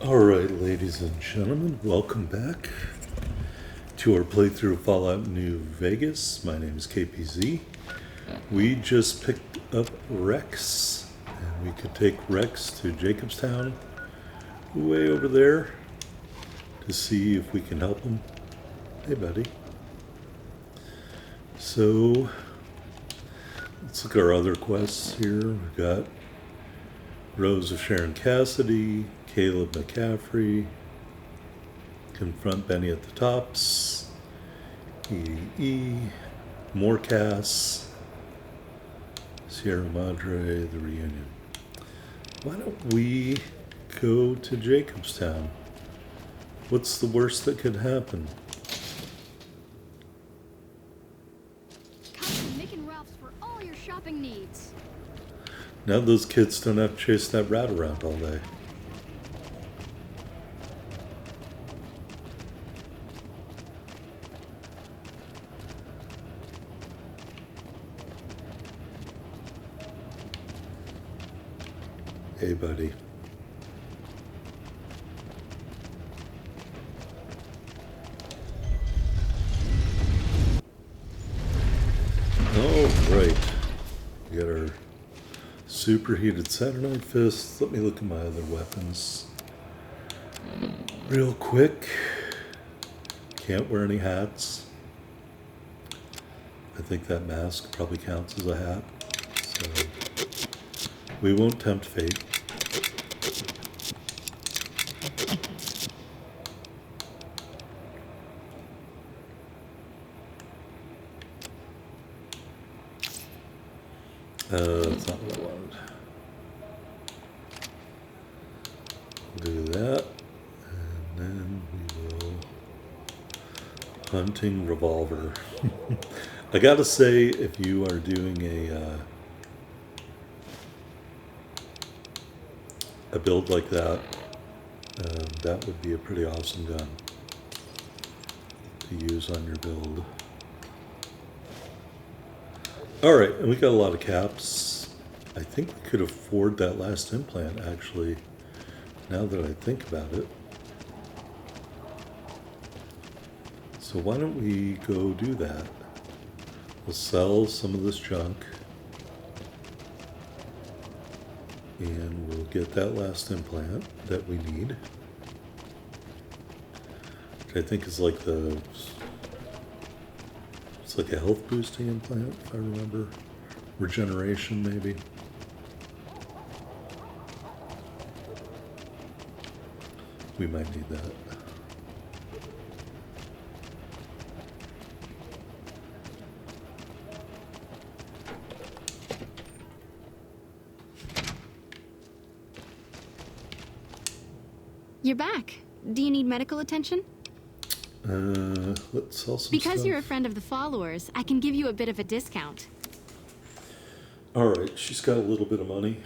Alright, ladies and gentlemen, welcome back to our playthrough of Fallout New Vegas. My name is KPZ. We just picked up Rex, and we could take Rex to Jacobstown, way over there, to see if we can help him. Hey, buddy. So, let's look at our other quests here. We've got Rose of Sharon Cassidy, Caleb McCaffrey, Confront Benny at the Tops, EE, more Cass, Sierra Madre, the reunion. Why don't we go to Jacobstown? What's the worst that could happen? Come to Nick and Ralph's for all your shopping needs. Now those kids don't have to chase that rat around all day. Hey, buddy. All right. We got our superheated Saturnine fists. Let me look at my other weapons real quick. Can't wear any hats. I think that mask probably counts as a hat. So we won't tempt fate. That's not what I wanted. We'll do that. And then we will... Hunting revolver. I gotta say, if you are doing a build like that, that would be a pretty awesome gun to use on your build. Alright, and we got a lot of caps. I think we could afford that last implant, actually, now that I think about it. So why don't we go do that? We'll sell some of this junk, and we'll get that last implant that we need, which I think is like it's like a health boosting implant, if I remember. Regeneration, maybe. We might need that. You're back. Do you need medical attention? Let's sell some Because stuff. you're a friend of the followers, I can give you a bit of a discount. Alright, she's got a little bit of money.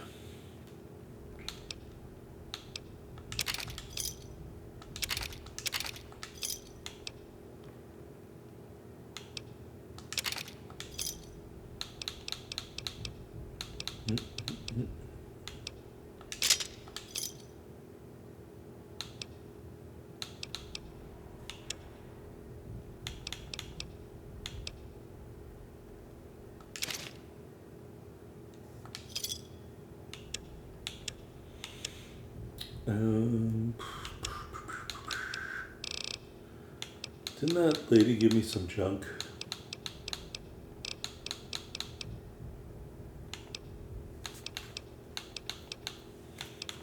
Didn't that lady give me some junk?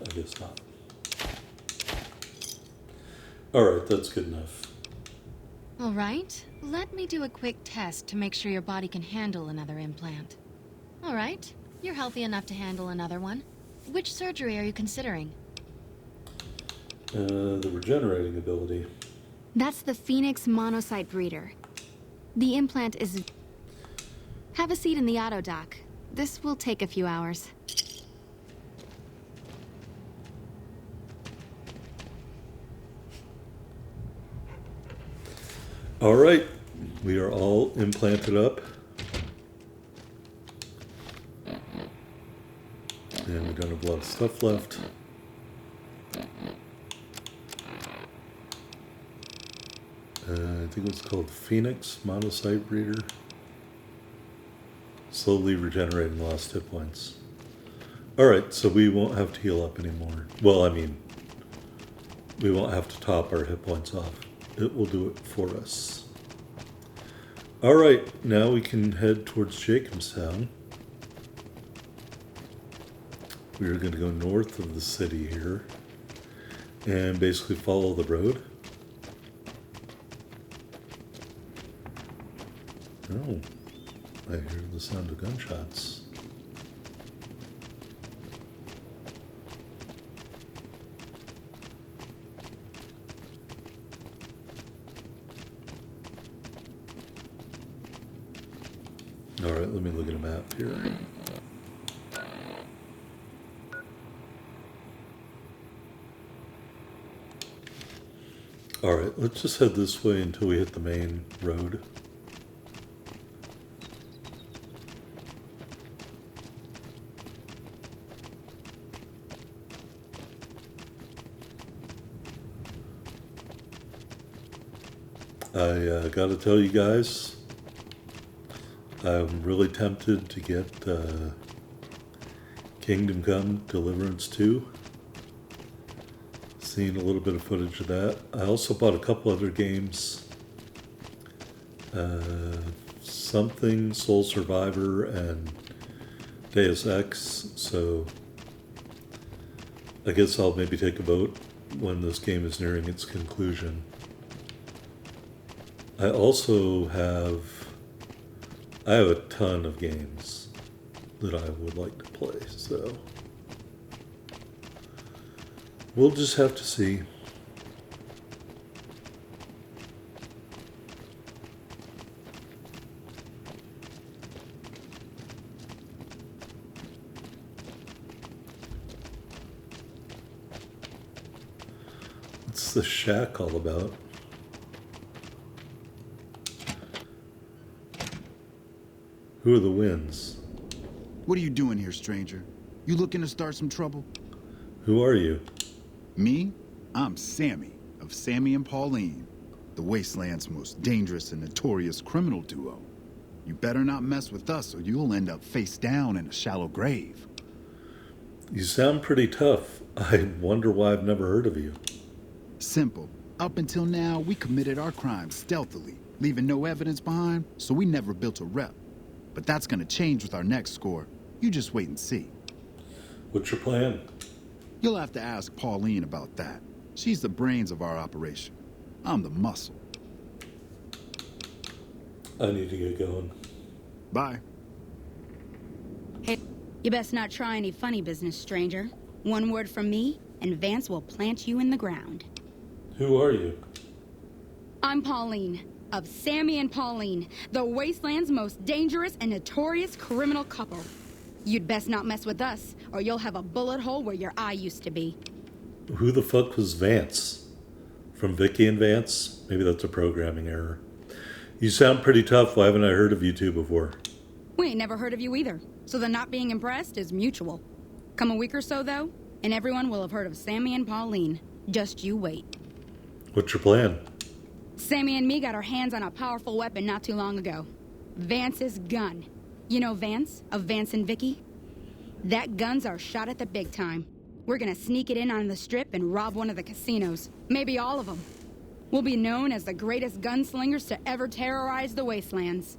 I guess not. Alright, that's good enough. All right, let me do a quick test to make sure your body can handle another implant. All right, you're healthy enough to handle another one. Which surgery are you considering? The regenerating ability. That's the Phoenix monocyte breeder. The implant is... Have a seat in the auto dock. This will take a few hours. Alright, we are all implanted up. And we don't have a lot of stuff left. I think it's called Phoenix Monocyte Breeder. Slowly regenerating lost hit points. Alright, so we won't have to heal up anymore. Well, I mean, we won't have to top our hit points off. It will do it for us. Alright, now we can head towards Jacobstown. We're going to go north of the city here and basically follow the road. Oh, I hear the sound of gunshots. All right, let me look at a map here. All right, let's just head this way until we hit the main road. I gotta tell you guys, I'm really tempted to get Kingdom Come Deliverance 2. Seen a little bit of footage of that. I also bought a couple other games. Something, Soul Survivor, and Deus Ex. So I guess I'll maybe take a vote when this game is nearing its conclusion. I also have a ton of games that I would like to play, so we'll just have to see. What's the shack all about? Who are the winds? What are you doing here, stranger? You looking to start some trouble? Who are you? Me? I'm Sammy, of Sammy and Pauline, the Wasteland's most dangerous and notorious criminal duo. You better not mess with us or you'll end up face down in a shallow grave. You sound pretty tough. I wonder why I've never heard of you. Simple. Up until now, we committed our crimes stealthily, leaving no evidence behind, so we never built a rep. But that's gonna change with our next score. You just wait and see. What's your plan? You'll have to ask Pauline about that. She's the brains of our operation. I'm the muscle. I need to get going. Bye. Hey, you best not try any funny business, stranger. One word from me, and Vance will plant you in the ground. Who are you? I'm Pauline, of Sammy and Pauline, the Wasteland's most dangerous and notorious criminal couple. You'd best not mess with us, or you'll have a bullet hole where your eye used to be. Who the fuck was Vance? From Vicky and Vance? Maybe that's a programming error. You sound pretty tough. Why haven't I heard of you two before? We ain't never heard of you either, so the not being impressed is mutual. Come a week or so, though, and everyone will have heard of Sammy and Pauline. Just you wait. What's your plan? Sammy and me got our hands on a powerful weapon not too long ago. Vance's gun. You know Vance, of Vance and Vicky? That gun's our shot at the big time. We're gonna sneak it in on the strip and rob one of the casinos. Maybe all of them. We'll be known as the greatest gunslingers to ever terrorize the wastelands.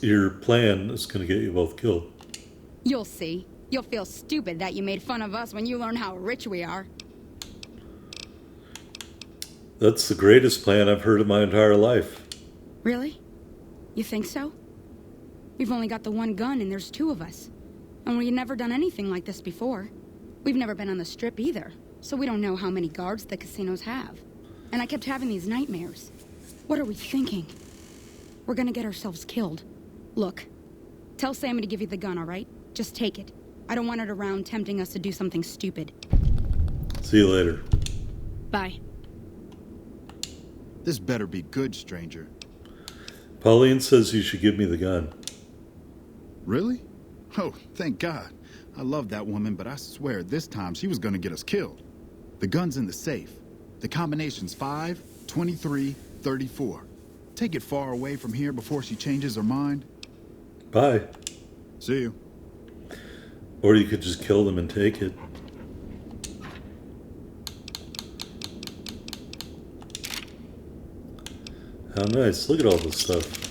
Your plan is going to get you both killed. You'll see. You'll feel stupid that you made fun of us when you learn how rich we are. That's the greatest plan I've heard in my entire life. Really? You think so? We've only got the one gun and there's two of us. And we've never done anything like this before. We've never been on the strip either, so we don't know how many guards the casinos have. And I kept having these nightmares. What are we thinking? We're gonna get ourselves killed. Look, tell Sammy to give you the gun, all right? Just take it. I don't want it around tempting us to do something stupid. See you later. Bye. This better be good, stranger. Pauline says you should give me the gun. Really? Oh, thank God. I love that woman, but I swear this time she was gonna get us killed. The gun's in the safe. The combination's 5, 23, 34. Take it far away from here before she changes her mind. Bye. See you. Or you could just kill them and take it. How nice. Look at all this stuff.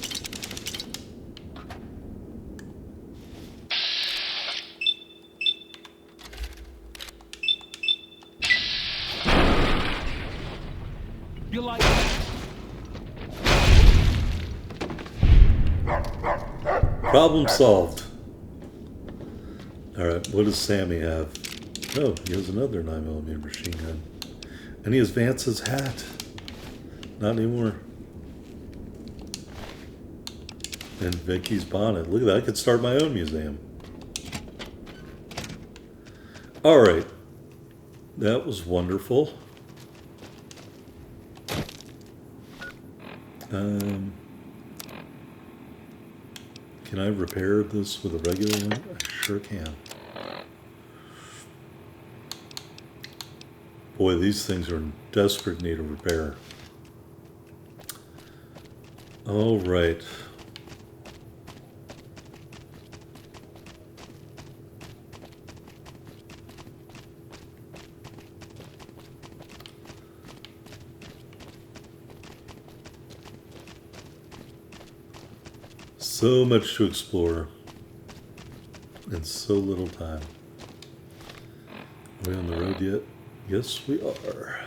You like Problem solved. Alright, what does Sammy have? Oh, he has another 9mm machine gun. And he has Vance's hat. Not anymore. And Vicky's bonnet. Look at that. I could start my own museum. Alright. That was wonderful. Can I repair this with a regular one? I sure can. Boy, these things are in desperate need of repair. All right. So much to explore in so little time. Are we on the road yet? Yes, we are.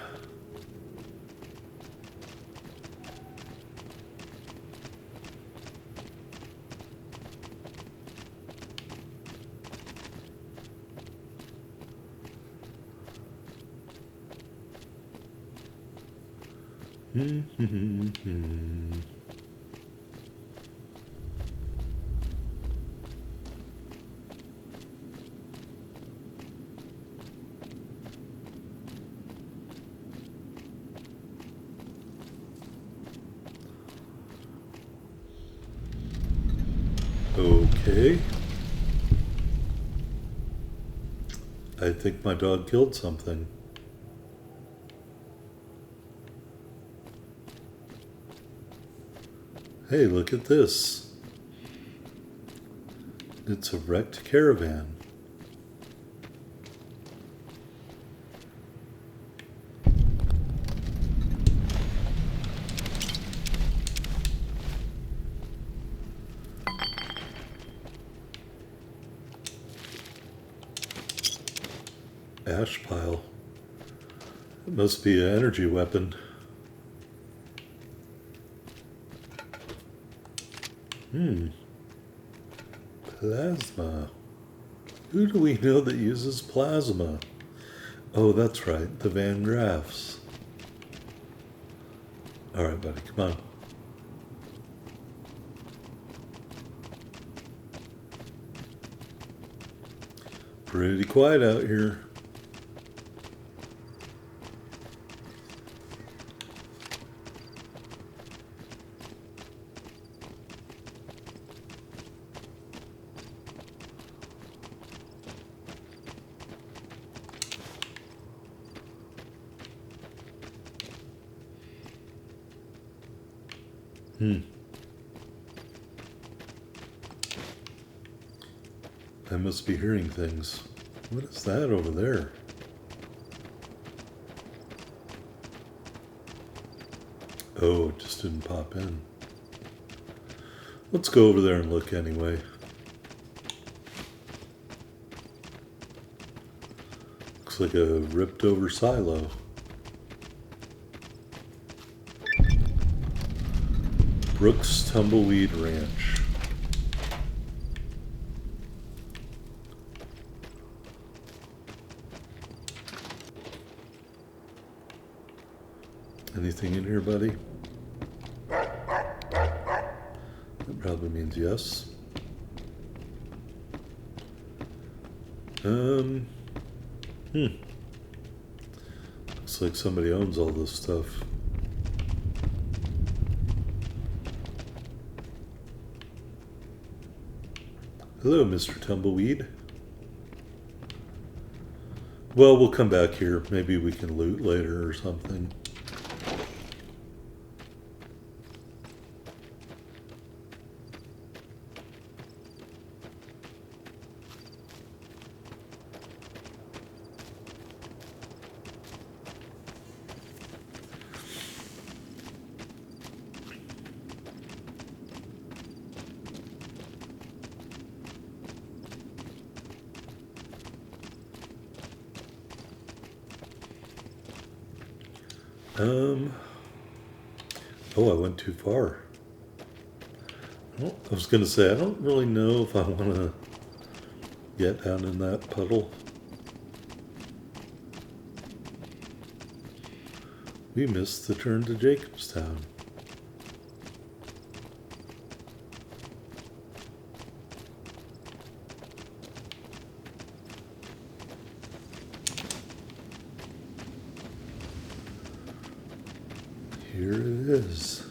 Okay. I think my dog killed something. Hey, look at this. It's a wrecked caravan. Ash pile. It must be an energy weapon. Plasma. Who do we know that uses plasma? Oh, that's right, the Van Graffs. Alright, buddy, come on. Pretty quiet out here. I must be hearing things. What is that over there? Oh, it just didn't pop in. Let's go over there and look anyway. Looks like a ripped over silo. Brooks Tumbleweed Ranch. Anything in here, buddy? That probably means yes. Looks like somebody owns all this stuff. Hello, Mr. Tumbleweed. Well, we'll come back here. Maybe we can loot later or something. Um. Oh, I went too far. Well, I was going to say, I don't really know if I want to get down in that puddle. We missed the turn to Jacobstown. Here it is.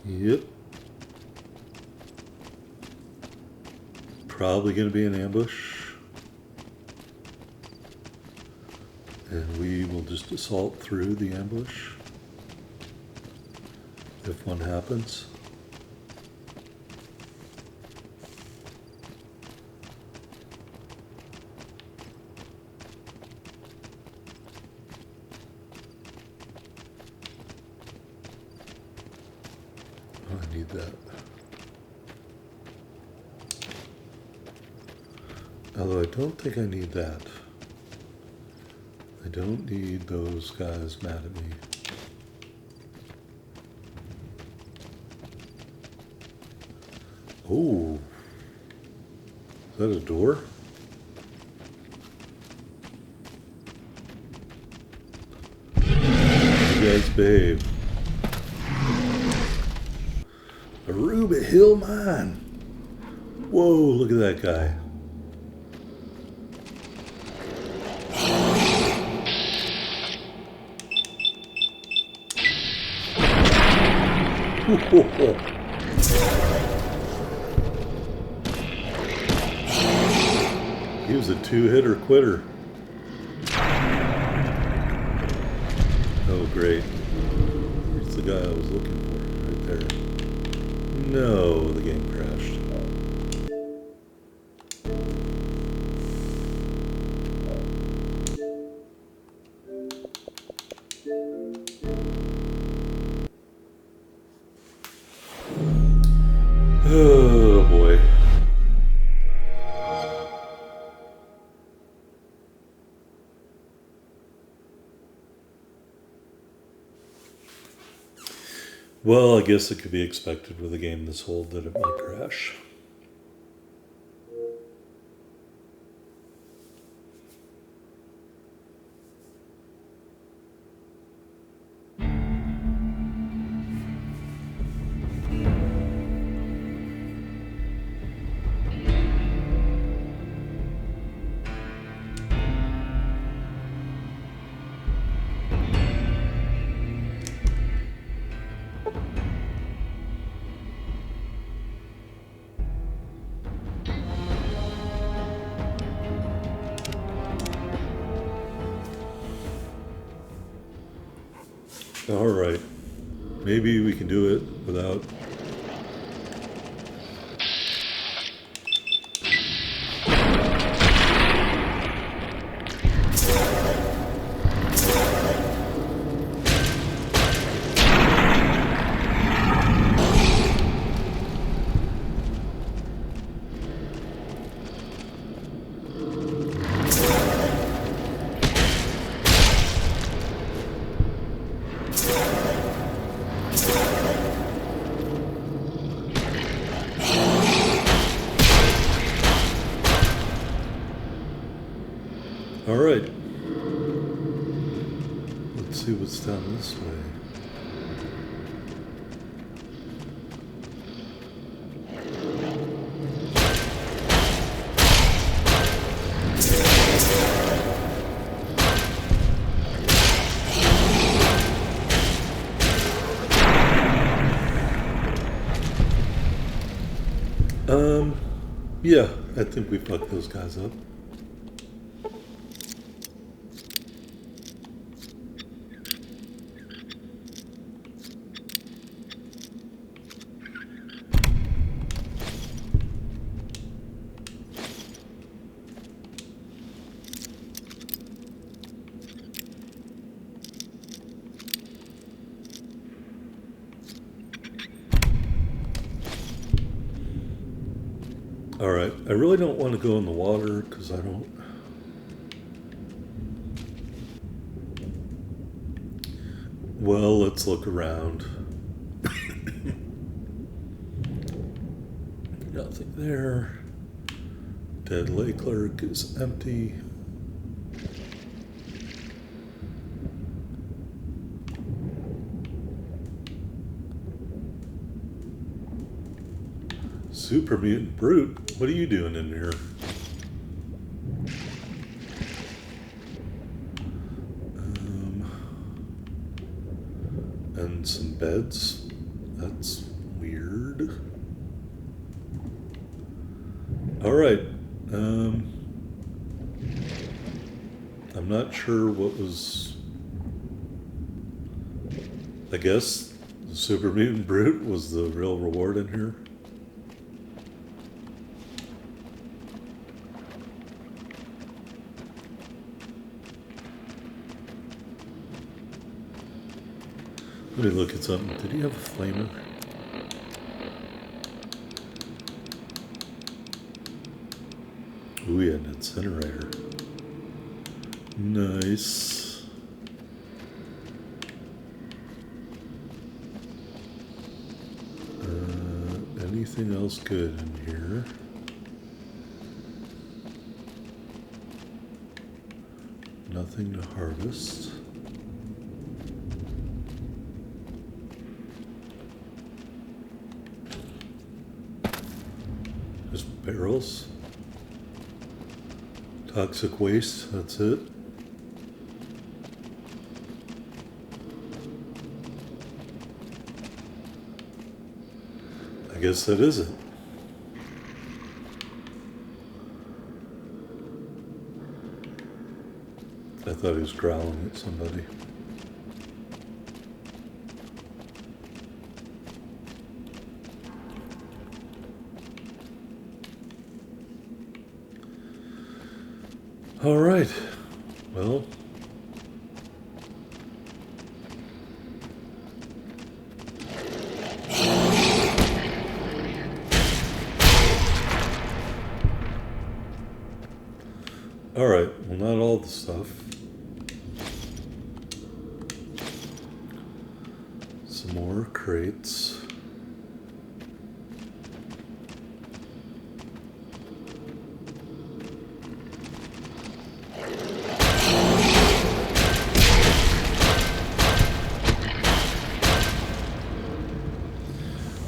Yep. Probably going to be an ambush. And we will just assault through the ambush. If one happens. Oh, I need that. Although I don't think I need that. I don't need those guys mad at me. Oh. Is that a door? You guys behave. Aruba Hill Mine. Whoa, look at that guy. He was a two-hitter quitter. Oh, great. Here's the guy I was looking for, right there. No, the game crashed. Oh, boy. Well, I guess it could be expected with a game this old that it might crash. All right. Maybe we can do it without... All right. Let's see what's down this way. Yeah, I think we fucked those guys up. Alright, I really don't want to go in the water because I don't. Well, let's look around. Nothing there. Dead lake clerk is empty. Super mutant brute, what are you doing in here? And some beds. That's weird. All right. I'm not sure what was. I guess the super mutant brute was the real reward in here. Let me look at something. Did he have a flamer? Ooh, he had an incinerator. Nice. Anything else good in here? Nothing to harvest. Just barrels. Toxic waste, that's it. I guess that is it. I thought he was growling at somebody. All right. Well, all right. Well, not all the stuff. Some more crates.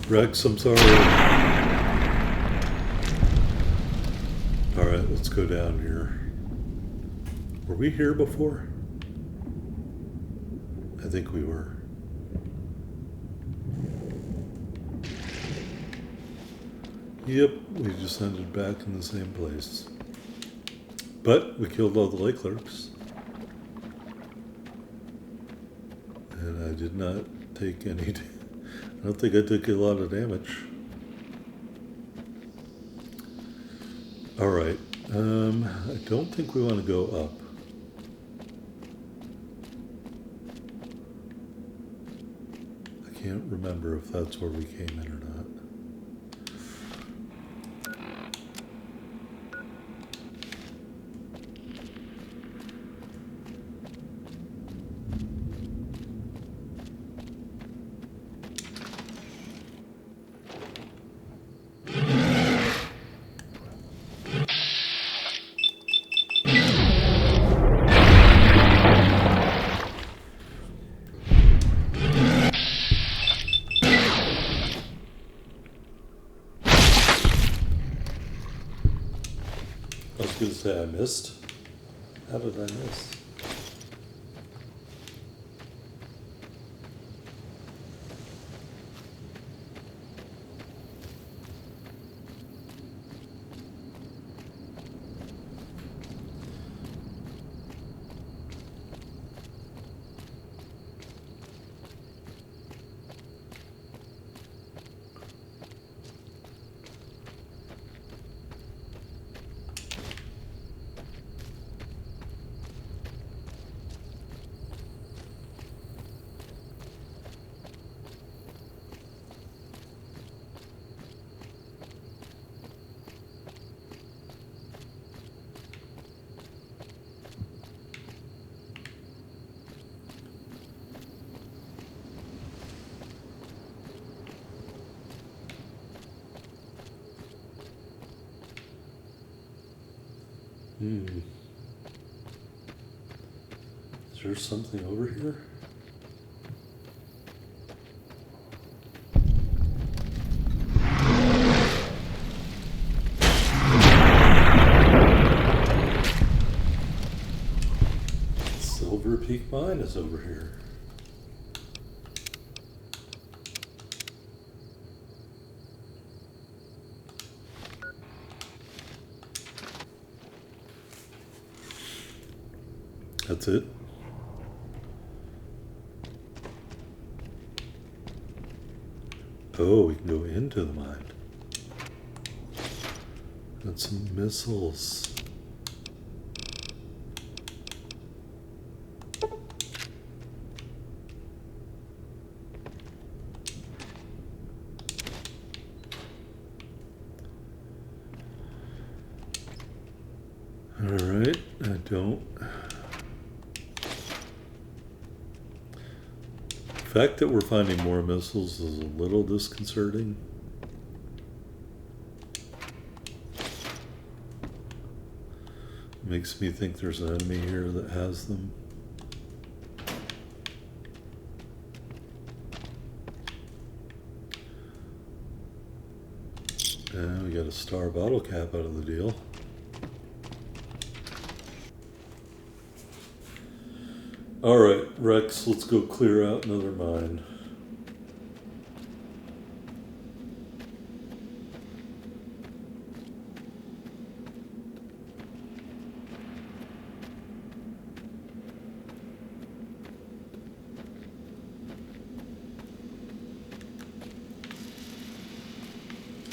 Rex, I'm sorry. Alright, let's go down here. Were we here before? I think we were. Yep, we just ended back in the same place. But we killed all the lake clerks. And I did not take any... I don't think I took a lot of damage. Alright. I don't think we want to go up. I can't remember if that's where we came in or not. I was going to say I missed. How did I miss? Is there something over here? Silver Peak Mine is over here. That's it. Oh, we can go into the mine. Got some missiles. Alright, I don't. The fact that we're finding more missiles is a little disconcerting. Makes me think there's an enemy here that has them. And we got a star bottle cap out of the deal. Alright, Rex, let's go clear out another mine.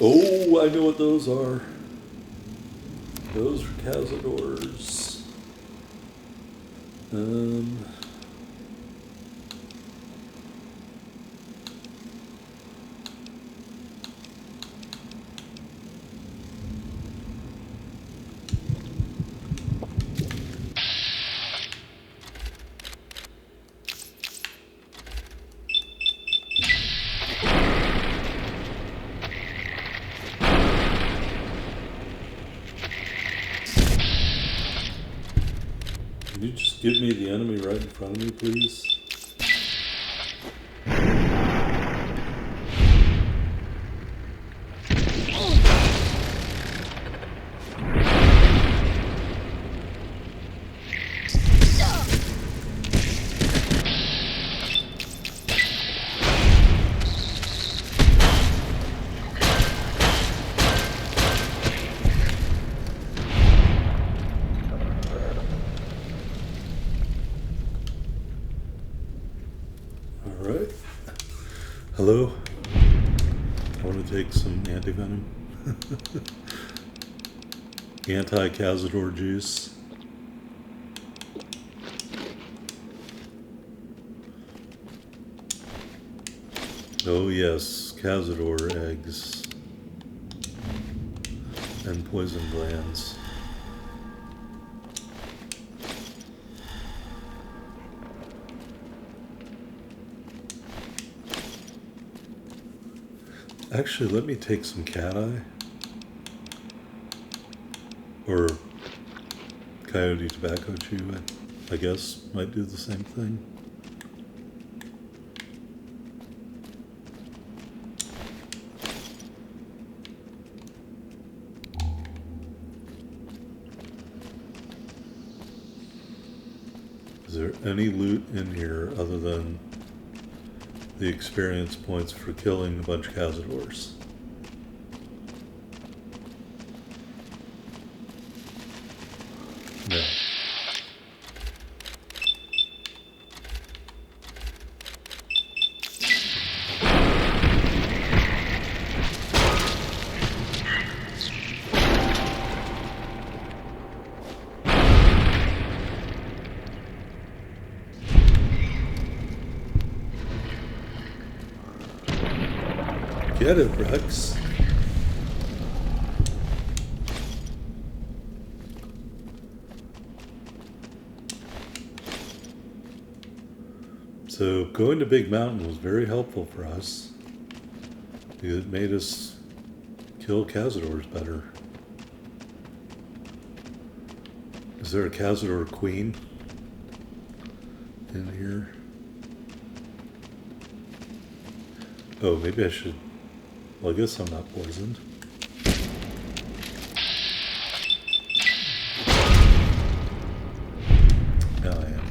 Oh, I know what those are. Those are Cazadors. Can you just give me the enemy right in front of me, please? Alright. Hello? I want to take some anti-venom. Anti-Cazador juice. Oh yes, Cazador eggs. And poison glands. Actually, let me take some cat eye. Or coyote tobacco chew, I guess, might do the same thing. Is there any loot in here other than the experience points for killing a bunch of Cazadors? No. Get it, Rex. So going to Big Mountain was very helpful for us. It made us kill Cazadors better. Is there a Cazador Queen in here? Oh, maybe I should. Well, I guess I'm not poisoned. Now I am.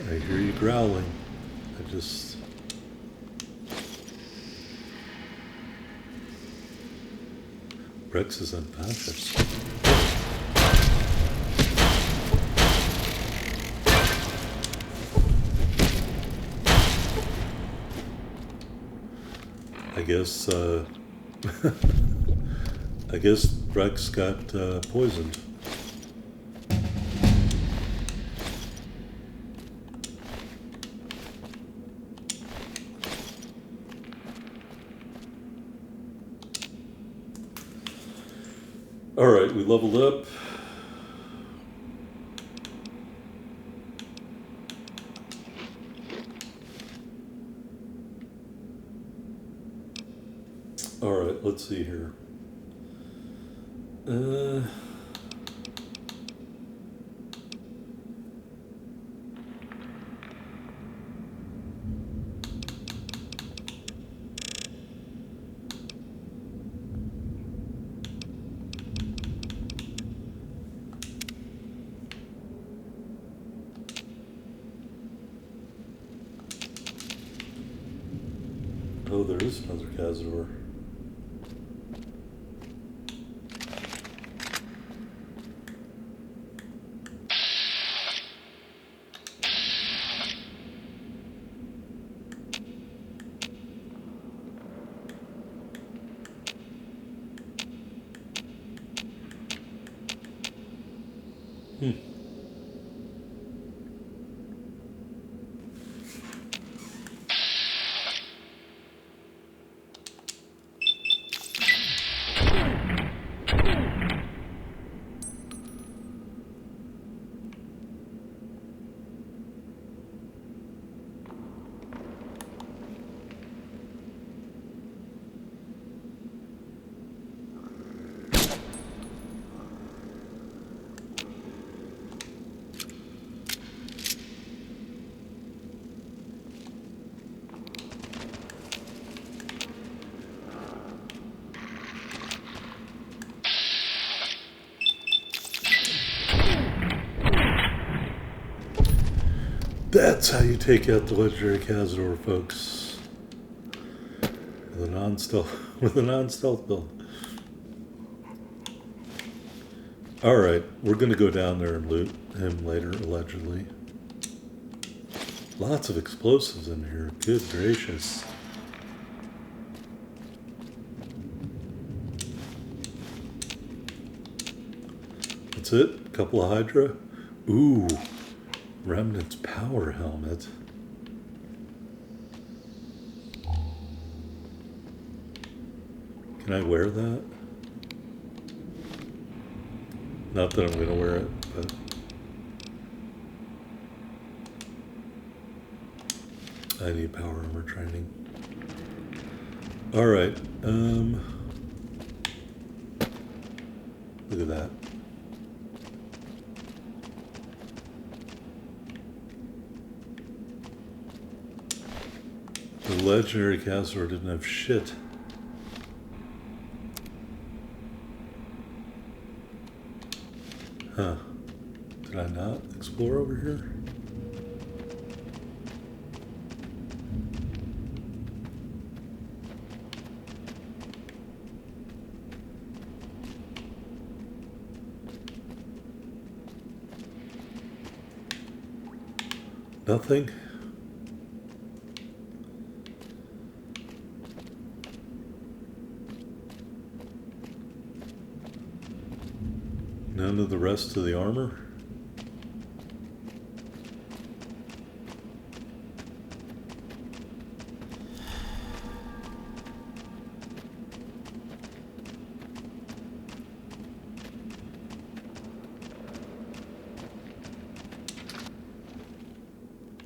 I hear you growling. I just... Rex is unconscious. I guess, I guess Rex got poisoned. Alright, we leveled up. Alright, let's see here. Oh, there is another Cazador. That's how you take out the legendary Cazador, folks. With a non-stealth build. Alright, we're gonna go down there and loot him later, allegedly. Lots of explosives in here, good gracious. That's it? A couple of Hydra? Ooh. Remnant's power helmet. Can I wear that? Not that I'm going to wear it, but... I need power armor training. Alright, look at that. The legendary Cazador didn't have shit. Huh. Did I not explore over here? Nothing? None of the rest of the armor?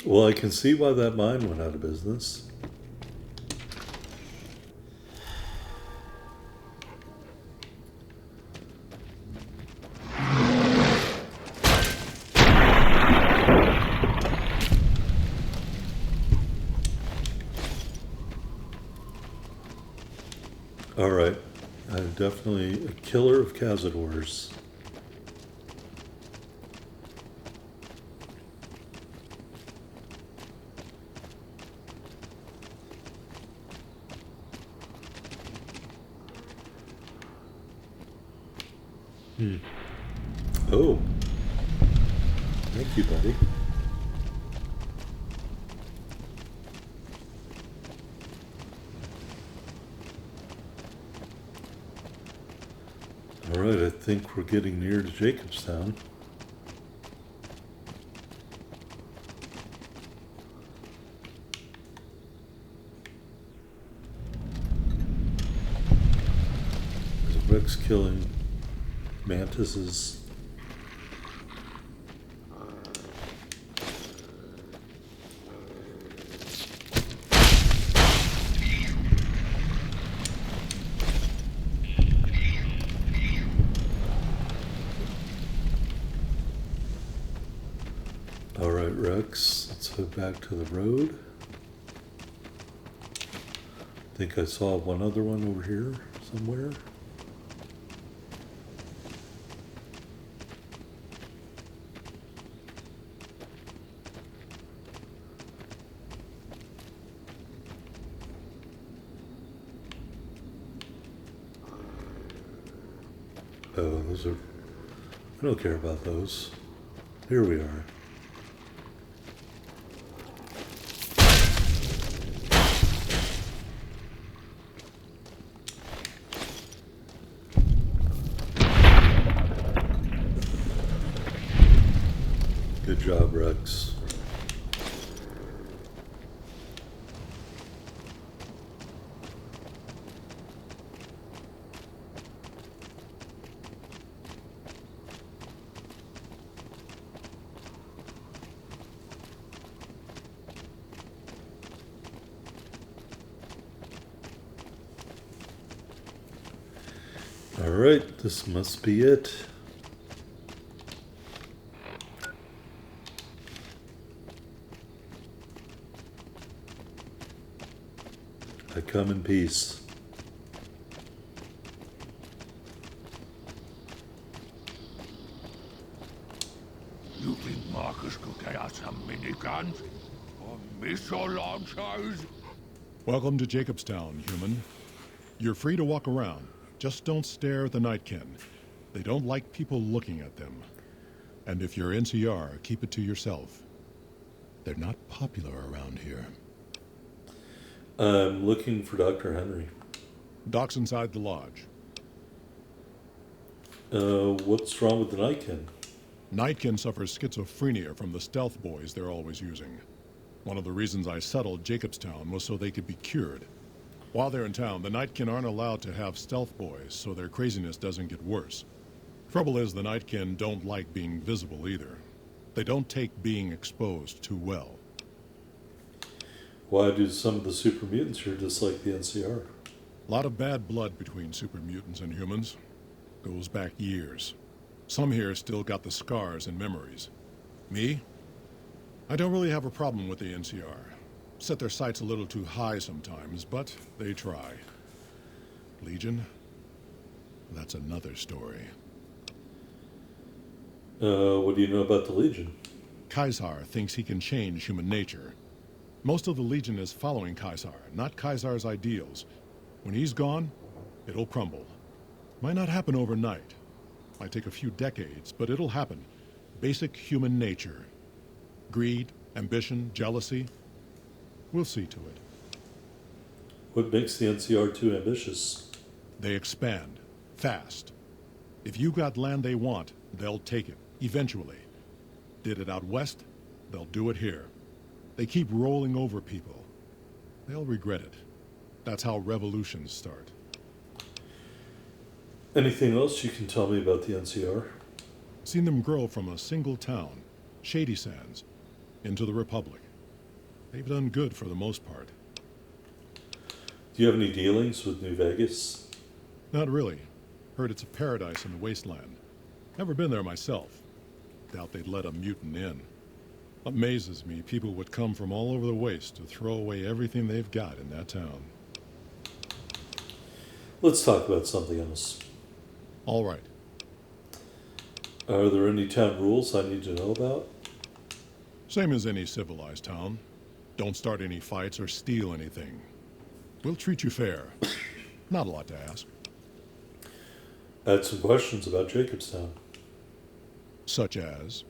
Well, I can see why that mine went out of business. All right, I'm definitely a killer of cazadors. Oh, thank you, buddy. All right, I think we're getting near to Jacobstown. There's Rex killing mantises. All right, Rex, let's head back to the road. I think I saw one other one over here somewhere. Oh, those are... I don't care about those. Here we are. Good job, Rex. All right, this must be it. I come in peace. You think Marcus could get us some miniguns? Or missile launchers? Welcome to Jacobstown, human. You're free to walk around. Just don't stare at the Nightkin. They don't like people looking at them. And if you're NCR, keep it to yourself. They're not popular around here. I'm looking for Dr. Henry. Doc's inside the lodge. What's wrong with the Nightkin? Nightkin suffers schizophrenia from the stealth boys they're always using. One of the reasons I settled Jacobstown was so they could be cured. While they're in town, the Nightkin aren't allowed to have stealth boys, so their craziness doesn't get worse. Trouble is, the Nightkin don't like being visible either. They don't take being exposed too well. Why do some of the super mutants here dislike the NCR? A lot of bad blood between super mutants and humans. Goes back years. Some here still got the scars and memories. Me? I don't really have a problem with the NCR. Set their sights a little too high sometimes, but they try. Legion? That's another story. What do you know about the Legion? Caesar thinks he can change human nature. Most of the Legion is following Caesar, not Caesar's ideals. When he's gone, it'll crumble. Might not happen overnight. Might take a few decades, but it'll happen. Basic human nature. Greed, ambition, jealousy. We'll see to it. What makes the NCR too ambitious? They expand. Fast. If you got land they want, they'll take it. Eventually. Did it out west, they'll do it here. They keep rolling over people. They'll regret it. That's how revolutions start. Anything else you can tell me about the NCR? Seen them grow from a single town, Shady Sands, into the Republic. They've done good for the most part. Do you have any dealings with New Vegas? Not really. Heard it's a paradise in the wasteland. Never been there myself. Doubt they'd let a mutant in. Amazes me people would come from all over the waste to throw away everything they've got in that town. Let's talk about something else. All right. Are there any town rules I need to know about? Same as any civilized town. Don't start any fights or steal anything. We'll treat you fair. Not a lot to ask. I had some questions about Jacobstown. Such as,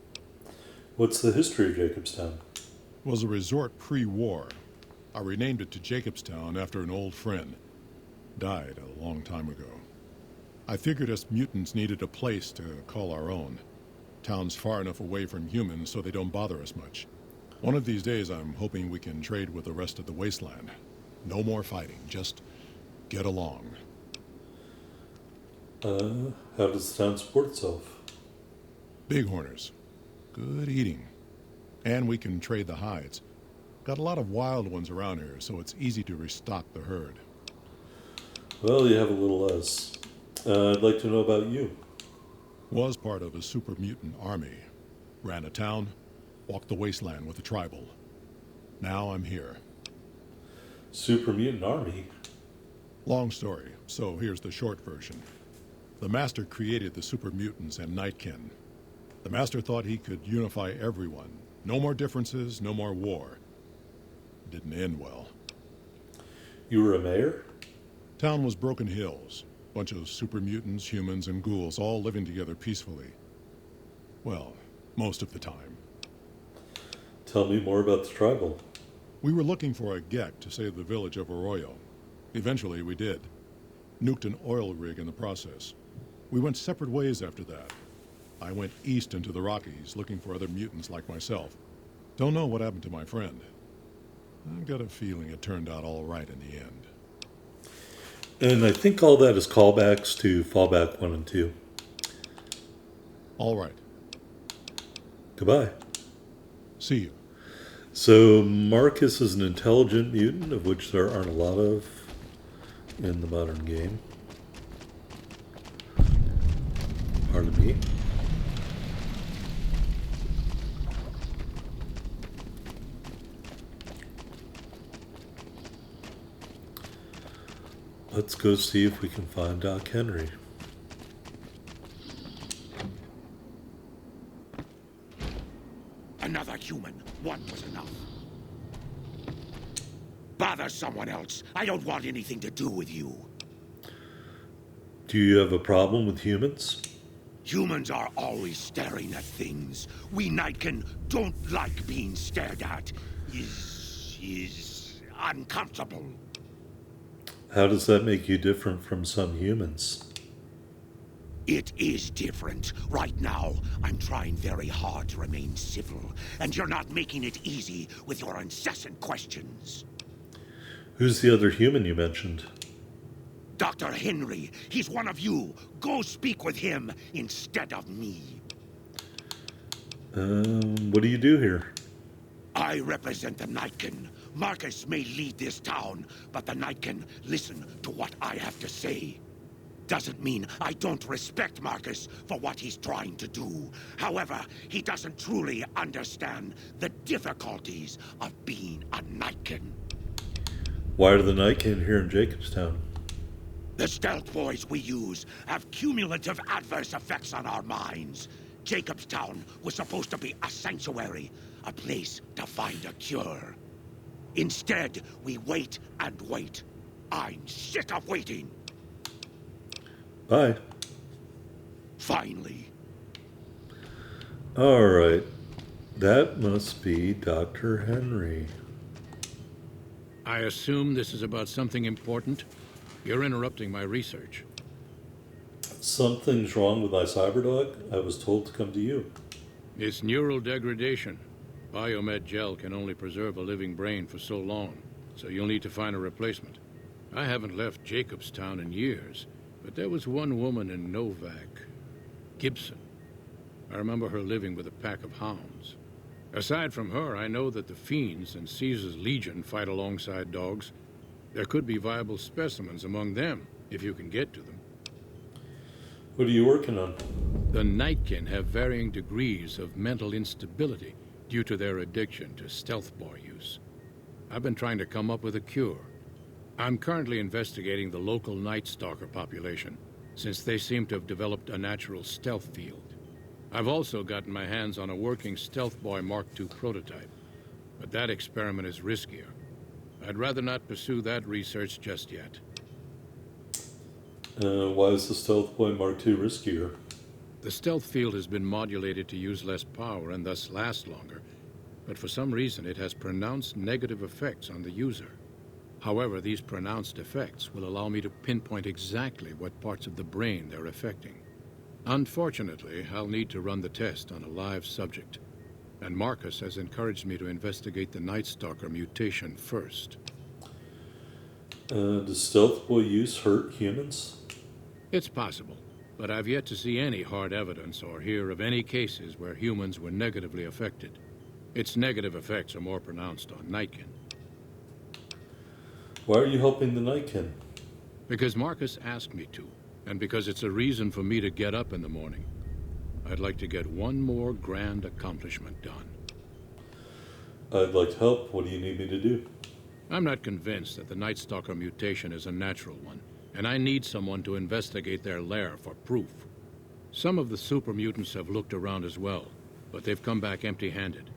What's the history of Jacobstown? was a resort pre-war. I renamed it to Jacobstown after an old friend. Died a long time ago. I figured us mutants needed a place to call our own. Town's far enough away from humans so they don't bother us much. One of these days I'm hoping we can trade with the rest of the wasteland. No more fighting, just get along. How does the town support itself? Bighorners. Good eating. And we can trade the hides. Got a lot of wild ones around here, so it's easy to restock the herd. Well, you have a little less. I'd like to know about you. Was part of a super mutant army. Ran a town, walked the wasteland with a tribal. Now I'm here. Super Mutant Army? Long story, so here's the short version. The Master created the super mutants and Nightkin. The Master thought he could unify everyone. No more differences, no more war. Didn't end well. You were a mayor? Town was Broken Hills. Bunch of super mutants, humans, and ghouls all living together peacefully. Well, most of the time. Tell me more about the tribal. We were looking for a Gek to save the village of Arroyo. Eventually, we did. Nuked an oil rig in the process. We went separate ways after that. I went east into the Rockies, looking for other mutants like myself. Don't know what happened to my friend. I've got a feeling it turned out all right in the end. And I think all that is callbacks to Fallback 1 and 2. All right. Goodbye. See you. So Marcus is an intelligent mutant, of which there aren't a lot of in the modern game. Pardon me. Let's go see if we can find Doc Henry. Another human. One was enough. Bother someone else. I don't want anything to do with you. Do you have a problem with humans? Humans are always staring at things. We Nightkin don't like being stared at. Is uncomfortable. How does that make you different from some humans? It is different. Right now, I'm trying very hard to remain civil, and you're not making it easy with your incessant questions. Who's the other human you mentioned? Dr. Henry, he's one of you. Go speak with him instead of me. What do you do here? I represent the Nightkin. Marcus may lead this town, but the Nightkin listen to what I have to say. Doesn't mean I don't respect Marcus for what he's trying to do. However, he doesn't truly understand the difficulties of being a Nightkin. Why are the Nightkin here in Jacobstown? The stealth boys we use have cumulative adverse effects on our minds. Jacobstown was supposed to be a sanctuary, a place to find a cure. Instead, we wait and wait. I'm sick of waiting. Bye. Finally. All right. That must be Dr. Henry. I assume this is about something important? You're interrupting my research. Something's wrong with my cyberdog. I was told to come to you. It's neural degradation. Biomed gel can only preserve a living brain for so long, so you'll need to find a replacement. I haven't left Jacobstown in years, but there was one woman in Novak, Gibson. I remember her living with a pack of hounds. Aside from her, I know that the Fiends and Caesar's Legion fight alongside dogs. There could be viable specimens among them, if you can get to them. What are you working on? The Nightkin have varying degrees of mental instability due to their addiction to stealth boy use. I've been trying to come up with a cure. I'm currently investigating the local Night Stalker population, since they seem to have developed a natural stealth field. I've also gotten my hands on a working Stealth Boy Mark II prototype, but that experiment is riskier. I'd rather not pursue that research just yet. Why is the Stealth Boy Mark II riskier? The stealth field has been modulated to use less power and thus last longer, but for some reason it has pronounced negative effects on the user. However, these pronounced effects will allow me to pinpoint exactly what parts of the brain they're affecting. Unfortunately, I'll need to run the test on a live subject, and Marcus has encouraged me to investigate the Night Stalker mutation first. Does Stealth Boy use hurt humans? It's possible, but I've yet to see any hard evidence or hear of any cases where humans were negatively affected. Its negative effects are more pronounced on Nightkin. Why are you helping the Nightkin? Because Marcus asked me to, and because it's a reason for me to get up in the morning. I'd like to get one more grand accomplishment done. I'd like to help. What do you need me to do? I'm not convinced that the Night Stalker mutation is a natural one, and I need someone to investigate their lair for proof. Some of the super mutants have looked around as well, but they've come back empty-handed.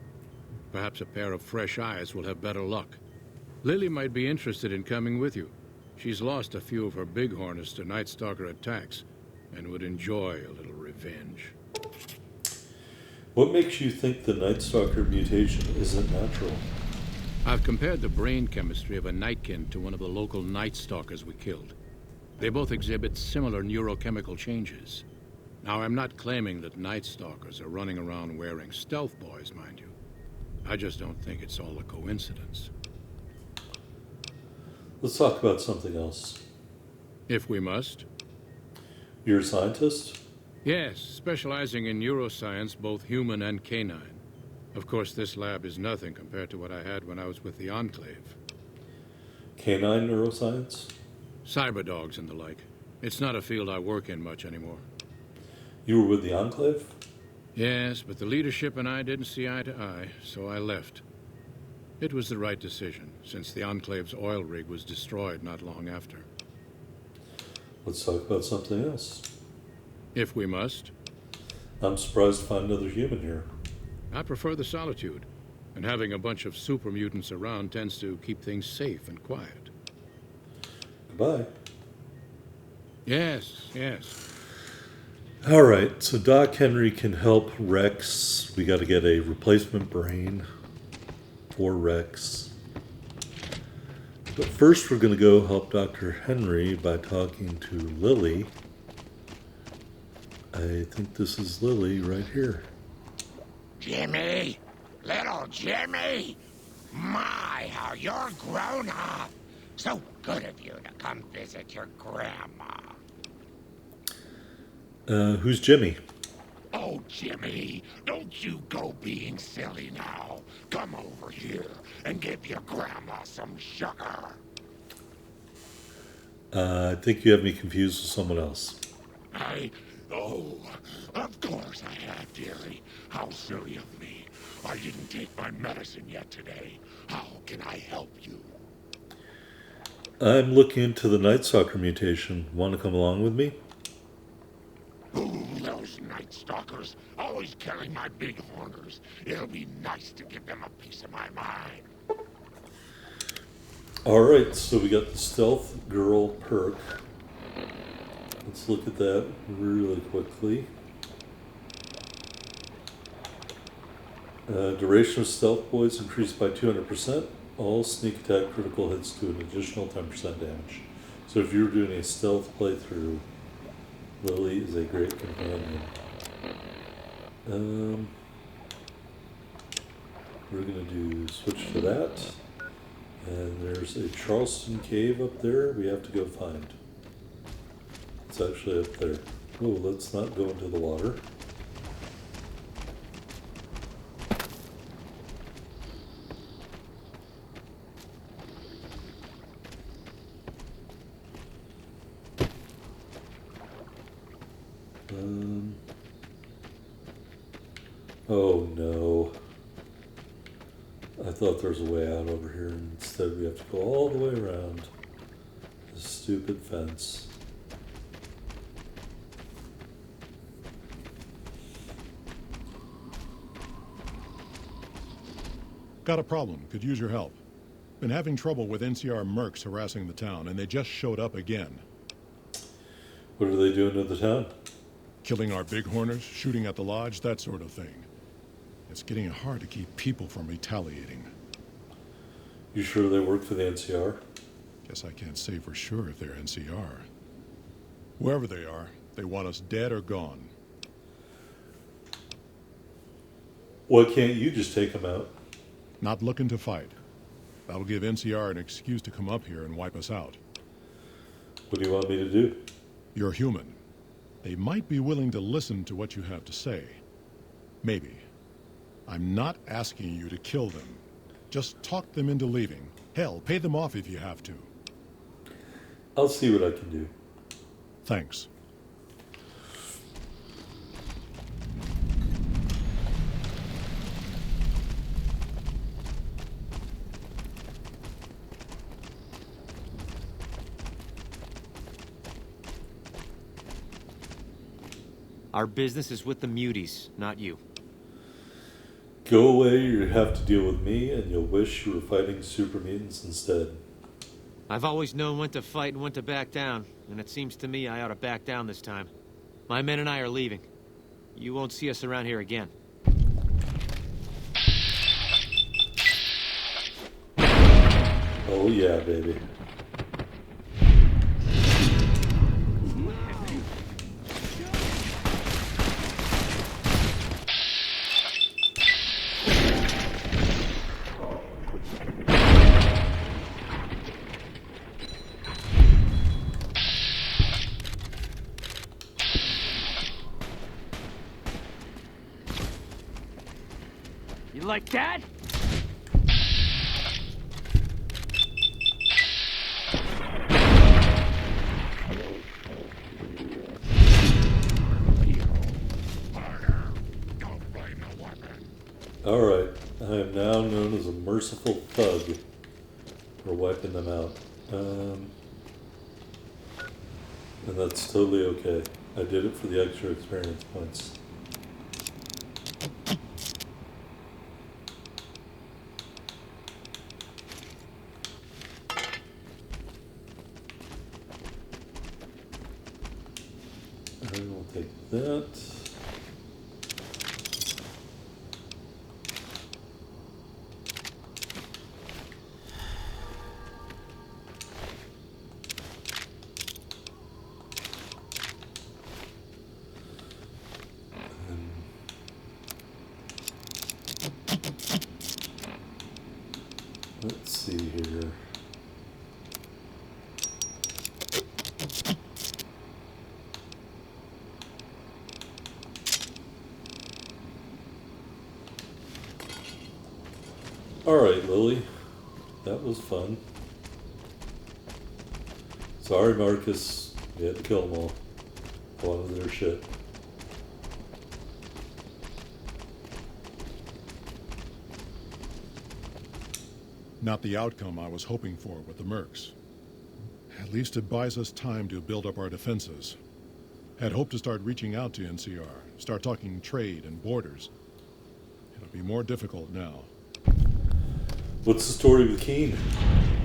Perhaps a pair of fresh eyes will have better luck. Lily might be interested in coming with you. She's lost a few of her bighorners to Night Stalker attacks and would enjoy a little revenge. What makes you think the Night Stalker mutation isn't natural? I've compared the brain chemistry of a Nightkin to one of the local Night Stalkers we killed. They both exhibit similar neurochemical changes. Now, I'm not claiming that Night Stalkers are running around wearing stealth boys, mind you. I just don't think it's all a coincidence. Let's talk about something else. If we must. You're a scientist? Yes, specializing in neuroscience, both human and canine. Of course, this lab is nothing compared to what I had when I was with the Enclave. Canine neuroscience? Cyberdogs and the like. It's not a field I work in much anymore. You were with the Enclave? Yes, but the leadership and I didn't see eye to eye, so I left. It was the right decision, since the Enclave's oil rig was destroyed not long after. Let's talk about something else. If we must. I'm surprised to find another human here. I prefer the solitude, and having a bunch of super mutants around tends to keep things safe and quiet. Goodbye. Yes, yes. All right, so Doc Henry can help Rex. We got to get a replacement brain for Rex. But first we're going to go help Dr. Henry by talking to Lily. I think this is Lily right here. Jimmy! Little Jimmy! My, how you're grown up! So good of you to come visit your grandma. Who's Jimmy? Oh, Jimmy, don't you go being silly now. Come over here and give your grandma some sugar. I think you have me confused with someone else. Oh, of course I have, dearie. How silly of me. I didn't take my medicine yet today. How can I help you? I'm looking into the Night Stalker mutation. Want to come along with me? Ooh, those Night Stalkers, always killing my bighorners. It'll be nice to give them a piece of my mind. Alright, so we got the Stealth Girl perk. Let's look at that really quickly. Duration of Stealth Boys increased by 200%. All sneak attack critical hits do an additional 10% damage. So if you're doing a stealth playthrough, Lily is a great companion. We're going to switch to that. And there's a Charleston cave up there we have to go find. It's actually up there. Oh, let's not go into the water. Um, oh no. I thought there was a way out over here, and instead we have to go all the way around this stupid fence. Got a problem. Could use your help. Been having trouble with NCR mercs harassing the town, and they just showed up again. What are they doing to the town? Killing our bighorners, shooting at the lodge, that sort of thing. It's getting hard to keep people from retaliating. You sure they work for the NCR? Guess I can't say for sure if they're NCR. Whoever they are, they want us dead or gone. Why can't you just take them out? Not looking to fight. That'll give NCR an excuse to come up here and wipe us out. What do you want me to do? You're human. They might be willing to listen to what you have to say. Maybe. I'm not asking you to kill them. Just talk them into leaving. Hell, pay them off if you have to. I'll see what I can do. Thanks. Our business is with the muties, not you. Go away, you have to deal with me, and you'll wish you were fighting super mutants instead. I've always known when to fight and when to back down, and it seems to me I ought to back down this time. My men and I are leaving. You won't see us around here again. Oh yeah, baby. You like that? Alright, I am now known as a merciful thug for wiping them out. And that's totally okay. I did it for the extra experience points. And we'll take that. Let's see here. Alright, Lily. That was fun. Sorry, Marcus. We had to kill them all. A lot of their shit. Not the outcome I was hoping for with the mercs. At least it buys us time to build up our defenses. Had hoped to start reaching out to NCR, start talking trade and borders. It'll be more difficult now. What's the story with Keen?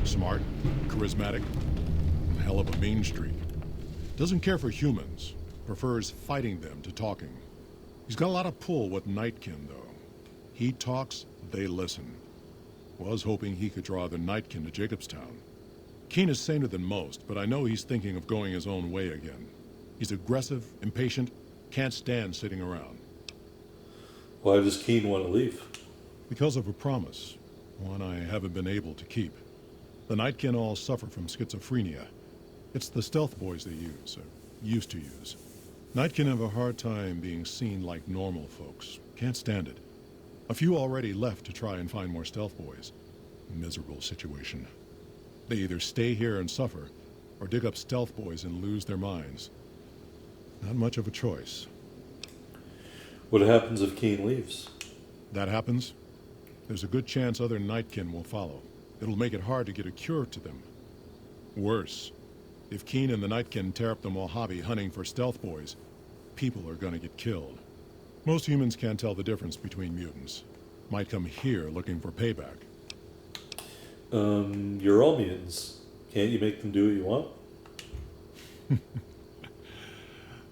Smart, charismatic, hell of a mean streak. Doesn't care for humans, prefers fighting them to talking. He's got a lot of pull with Nightkin, though. He talks, they listen. Was hoping he could draw the Nightkin to Jacobstown. Keen is saner than most, but I know he's thinking of going his own way again. He's aggressive, impatient, can't stand sitting around. Why does Keen want to leave? Because of a promise, one I haven't been able to keep. The Nightkin all suffer from schizophrenia. It's the stealth boys they use, or used to use. Nightkin have a hard time being seen like normal folks. Can't stand it. A few already left to try and find more stealth boys. Miserable situation. They either stay here and suffer, or dig up stealth boys and lose their minds. Not much of a choice. What happens if Keen leaves? That happens, there's a good chance other Nightkin will follow. It'll make it hard to get a cure to them. Worse, if Keen and the Nightkin tear up the Mojave hunting for stealth boys, people are gonna get killed. Most humans can't tell the difference between mutants. Might come here looking for payback. You're all mutants. Can't you make them do what you want?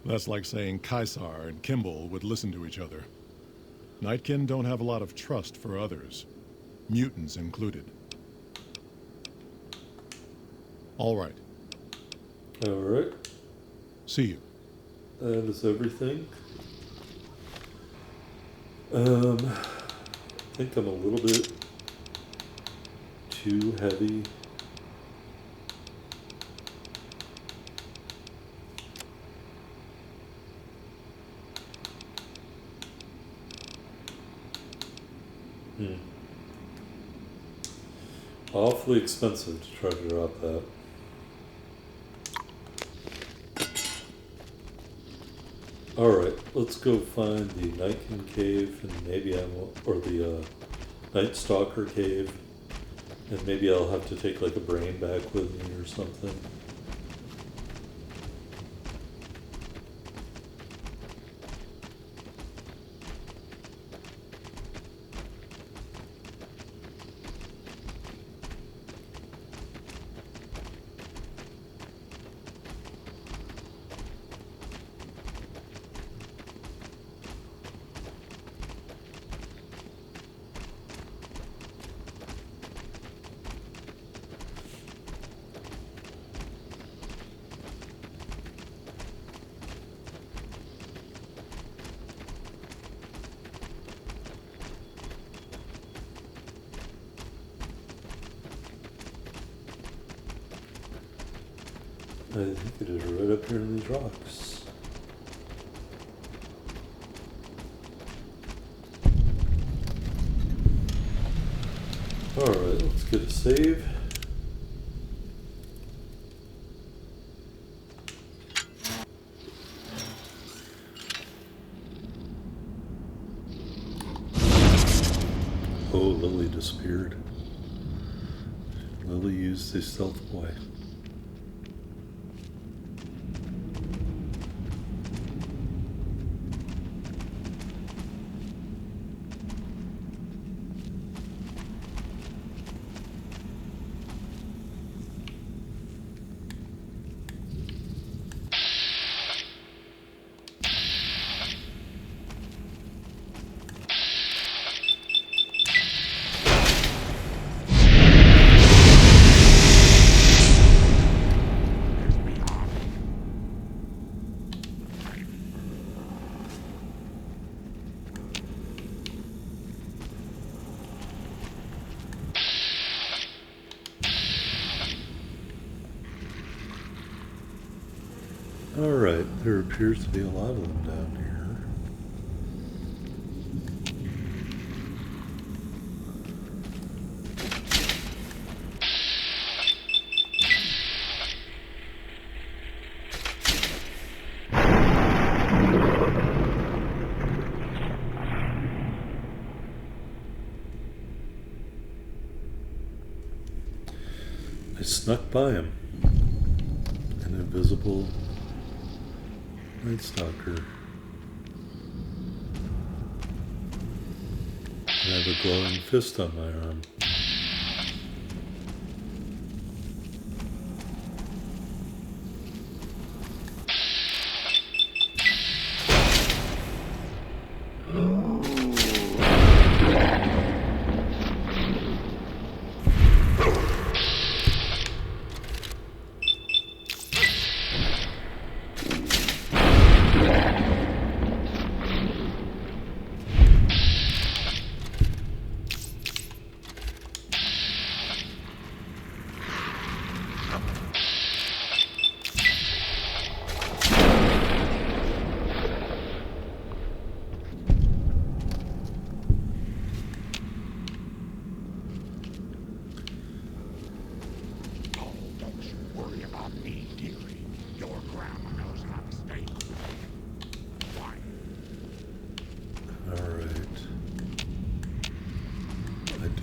That's like saying Caesar and Kimball would listen to each other. Nightkin don't have a lot of trust for others, mutants included. All right. All right. See you. That is everything. I think I'm a little bit too heavy. Awfully expensive to try to drop that. Alright, let's go find the Nightkin Cave and maybe or the Night Stalker Cave, and maybe I'll have to take like a brain back with me or something. I think it is right up here in these rocks. Alright, let's get a save. Oh, Lily disappeared. Lily used the stealth boy. Alright, there appears to be a lot of them down here. I snuck by him. An invisible Night Stalker. I have a glowing fist on my arm.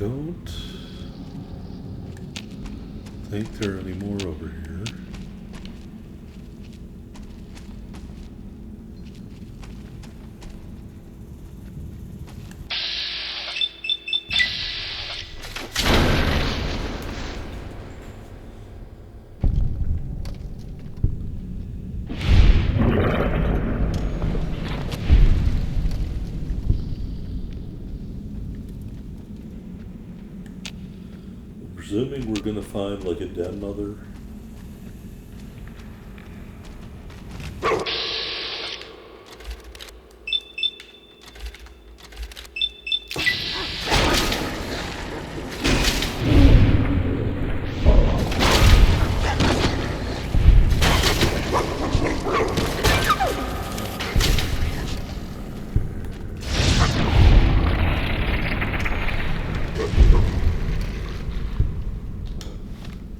don't think there are any more over here. Presuming we're gonna find like a den mother.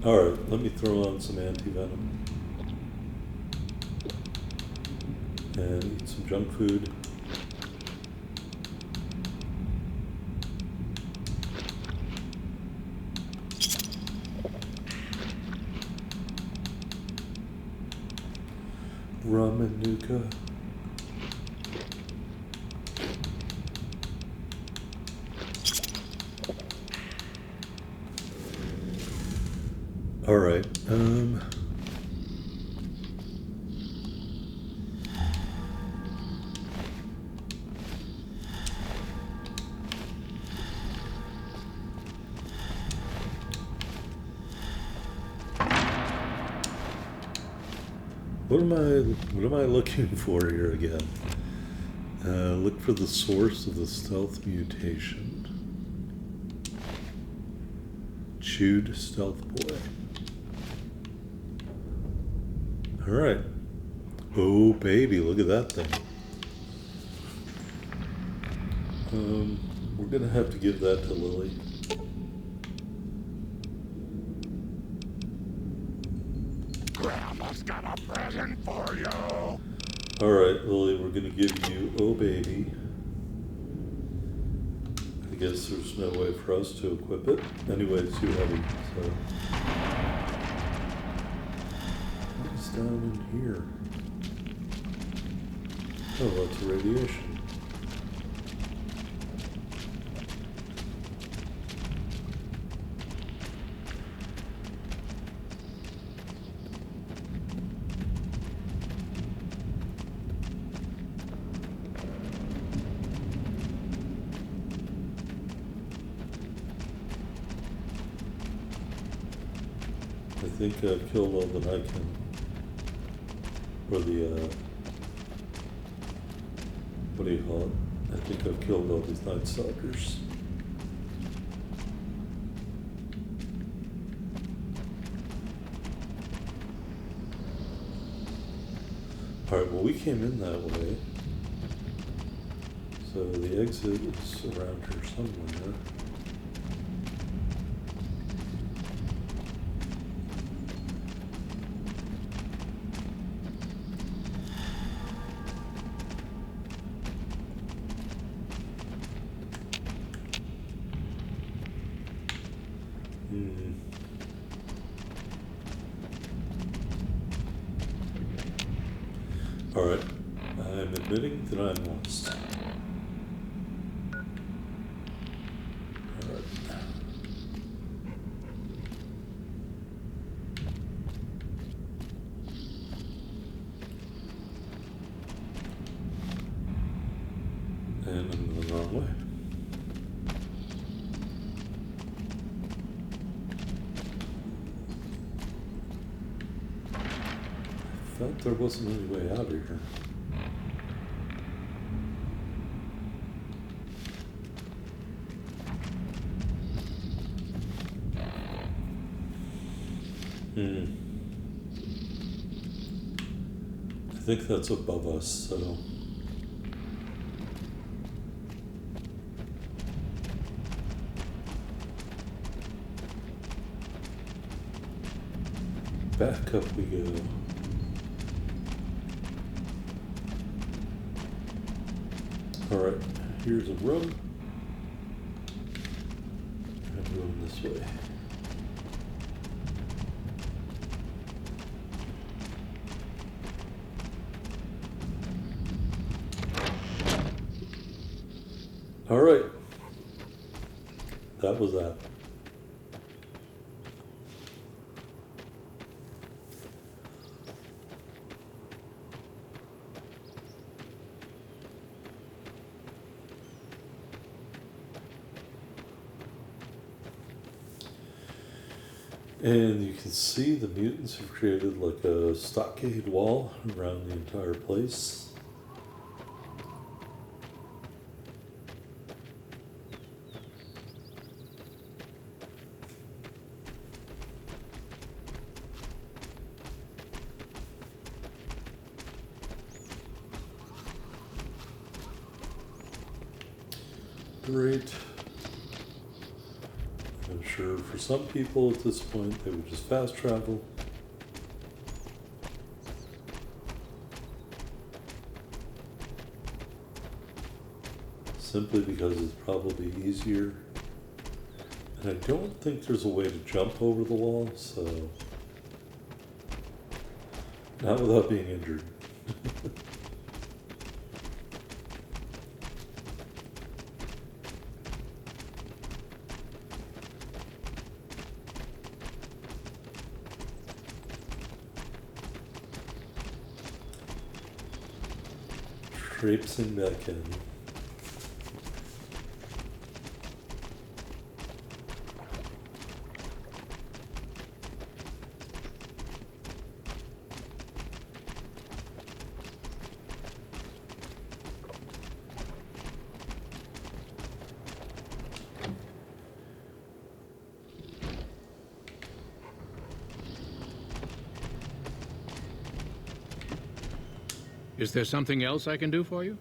Alright, let me throw on some anti-venom. And eat some junk food. Rum and Nuka. All right. What am I looking for here again? Look for the source of the stealth mutation. Chewed stealth boy. All right. Oh baby, look at that thing. We're gonna have to give that to Lily. Grandma's got a present for you. All right, Lily, we're gonna give you oh baby. I guess there's no way for us to equip it. Anyway, it's too heavy, so. What is down in here? Oh, that's radiation. I think I've killed all that I can. Or the, what do you call it? I think I've killed all these Night Stalkers. Alright, well we came in that way. So the exit is around here somewhere. Alright, I'm admitting that I'm lost. Alright. And I'm going the wrong way. I thought there wasn't any way out of here. I think that's above us, so... Back up we go. Alright, here's a room. Going this way. All right. That was that. And you can see the mutants have created like a stockade wall around the entire place. Great. I'm sure for some people at this point they would just fast travel. Simply because it's probably easier. And I don't think there's a way to jump over the wall, so not without being injured. Traipsing back in. Is there something else I can do for you?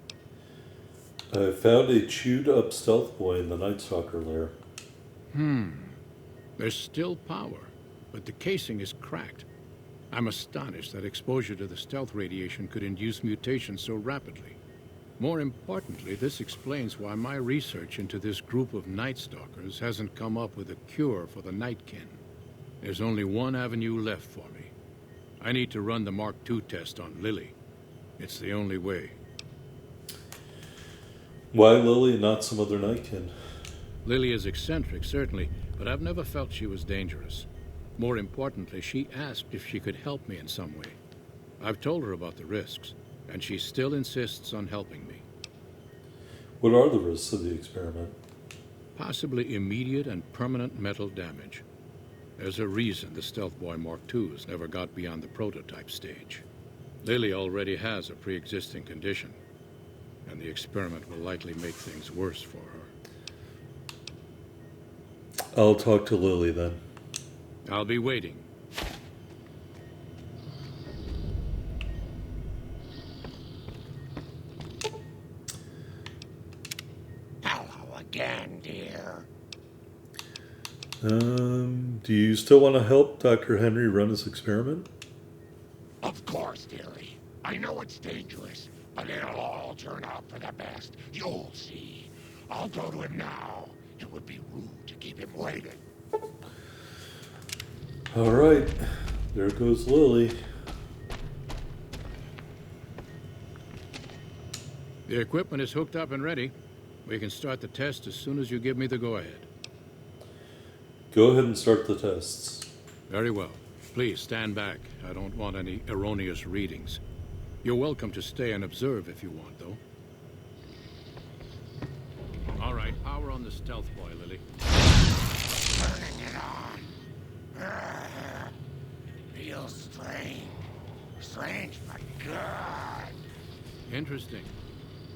I found a chewed up stealth boy in the Night Stalker lair. There's still power, but the casing is cracked. I'm astonished that exposure to the stealth radiation could induce mutations so rapidly. More importantly, this explains why my research into this group of Night Stalkers hasn't come up with a cure for the Nightkin. There's only one avenue left for me. I need to run the Mark II test on Lily. It's the only way. Why Lily and not some other Nightkin? Lily is eccentric, certainly, but I've never felt she was dangerous. More importantly, she asked if she could help me in some way. I've told her about the risks, and she still insists on helping me. What are the risks of the experiment? Possibly immediate and permanent mental damage. There's a reason the Stealth Boy Mark IIs never got beyond the prototype stage. Lily already has a pre-existing condition, and the experiment will likely make things worse for her. I'll talk to Lily then. I'll be waiting. Hello again, dear. Do you still want to help Dr. Henry run his experiment? Of course, dearie. I know it's dangerous, but it'll all turn out for the best. You'll see. I'll go to him now. It would be rude to keep him waiting. All right. There goes Lily. The equipment is hooked up and ready. We can start the test as soon as you give me the go-ahead. Go ahead and start the tests. Very well. Please stand back. I don't want any erroneous readings. You're welcome to stay and observe if you want, though. All right, power on the Stealth Boy, Lily. Turning it on. Feels strange. Strange, but good. Interesting.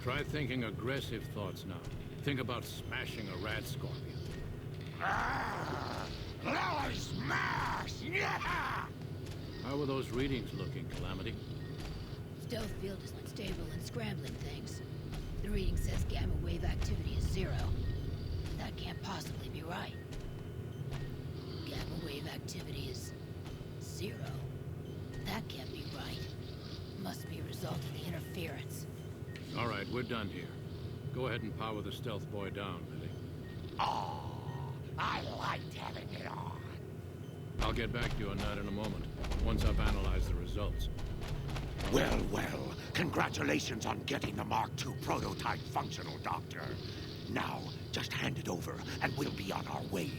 Try thinking aggressive thoughts now. Think about smashing a rat scorpion. Lily smash! Yeah! How are those readings looking, Calamity? Stealth field is unstable and scrambling things. The reading says gamma wave activity is 0. That can't possibly be right. Gamma wave activity is 0. That can't be right. Must be a result of the interference. All right, we're done here. Go ahead and power the Stealth Boy down, Lily. Oh, I liked having it on. I'll get back to you on that in a moment, once I've analyzed the results. Well, well, congratulations on getting the Mark II prototype functional, Doctor. Now, just hand it over, and we'll be on our way.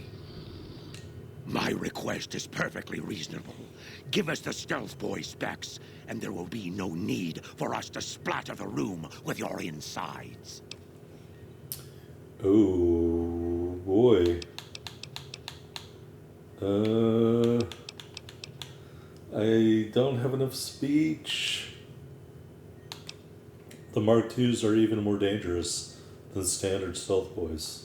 My request is perfectly reasonable. Give us the Stealth Boy specs, and there will be no need for us to splatter the room with your insides. Oh, boy. I don't have enough speech. The Mark IIs are even more dangerous than standard stealth boys.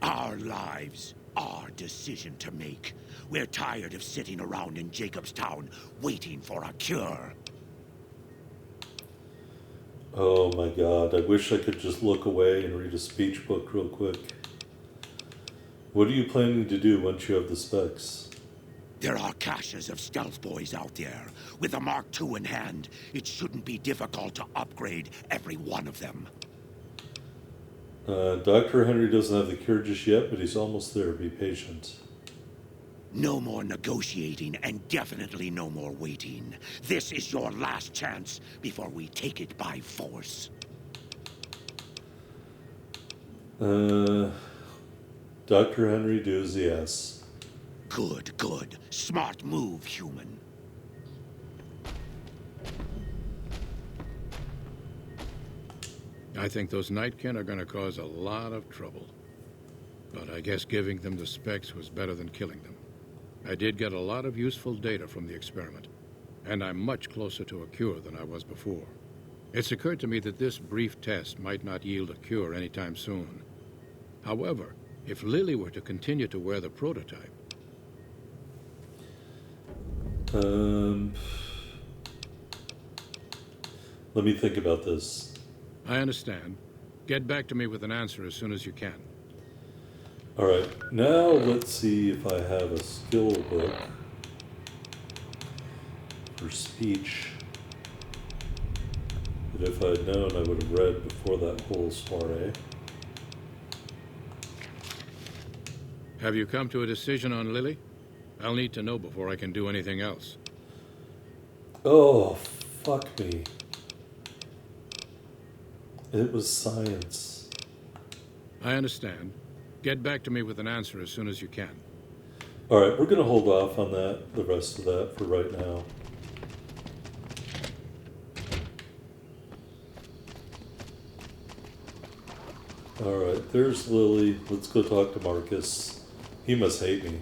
Our lives, our decision to make. We're tired of sitting around in Jacobstown waiting for a cure. Oh my god, I wish I could just look away and read a speech book real quick. What are you planning to do once you have the specs? There are caches of stealth boys out there. With a Mark II in hand, it shouldn't be difficult to upgrade every one of them. Dr. Henry doesn't have the cure just yet, but he's almost there. Be patient. No more negotiating, and definitely no more waiting. This is your last chance before we take it by force. Dr. Henry does yes. Good, good. Smart move, human. I think those Nightkin are gonna cause a lot of trouble. But I guess giving them the specs was better than killing them. I did get a lot of useful data from the experiment, and I'm much closer to a cure than I was before. It's occurred to me that this brief test might not yield a cure anytime soon. However, if Lily were to continue to wear the prototype... Let me think about this. I understand. Get back to me with an answer as soon as you can. Alright, now let's see if I have a skill book for speech that if I had known I would have read before that whole soiree. Have you come to a decision on Lily? I'll need to know before I can do anything else. Oh, fuck me. It was science. I understand. Get back to me with an answer as soon as you can. Alright, we're going to hold off on that, the rest of that, for right now. Alright, there's Lily. Let's go talk to Marcus. He must hate me.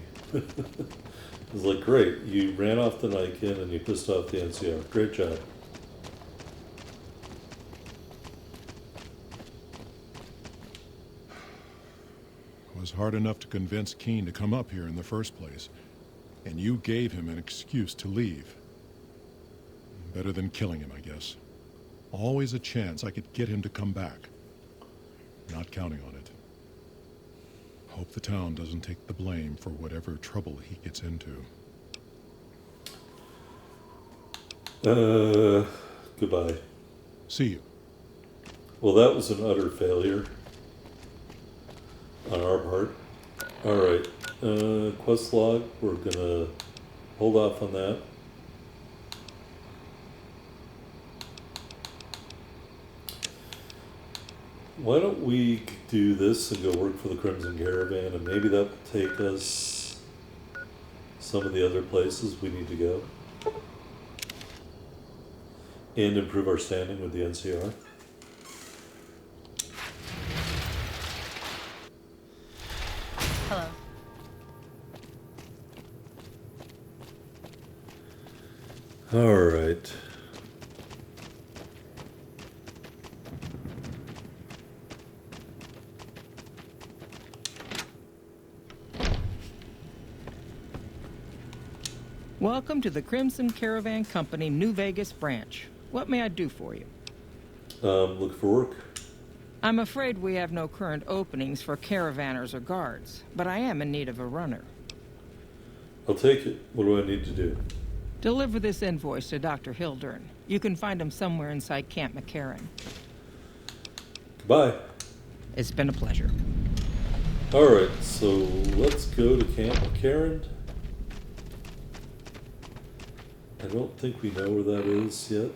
He's like, great, you ran off the Nightkin and you pissed off the NCR. Great job. It was hard enough to convince Keene to come up here in the first place, and you gave him an excuse to leave. Better than killing him, I guess. Always a chance I could get him to come back. Not counting on it. Hope the town doesn't take the blame for whatever trouble he gets into. Goodbye. See you. Well, that was an utter failure on our part. Alright, quest log, we're gonna hold off on that. Why don't we do this and go work for the Crimson Caravan, and maybe that will take us some of the other places we need to go. And improve our standing with the NCR. Hello. All right. Welcome to the Crimson Caravan Company New Vegas branch. What may I do for you? Look for work. I'm afraid we have no current openings for caravanners or guards, but I am in need of a runner. I'll take it. What do I need to do? Deliver this invoice to Dr. Hildern. You can find him somewhere inside Camp McCarran. Goodbye. It's been a pleasure. Alright, so let's go to Camp McCarran. I don't think we know where that is yet.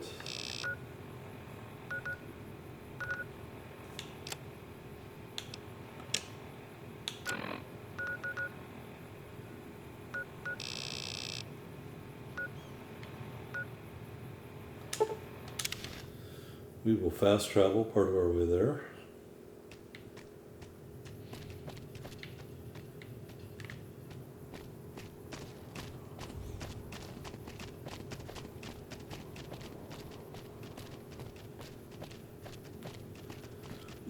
We will fast travel part of our way there.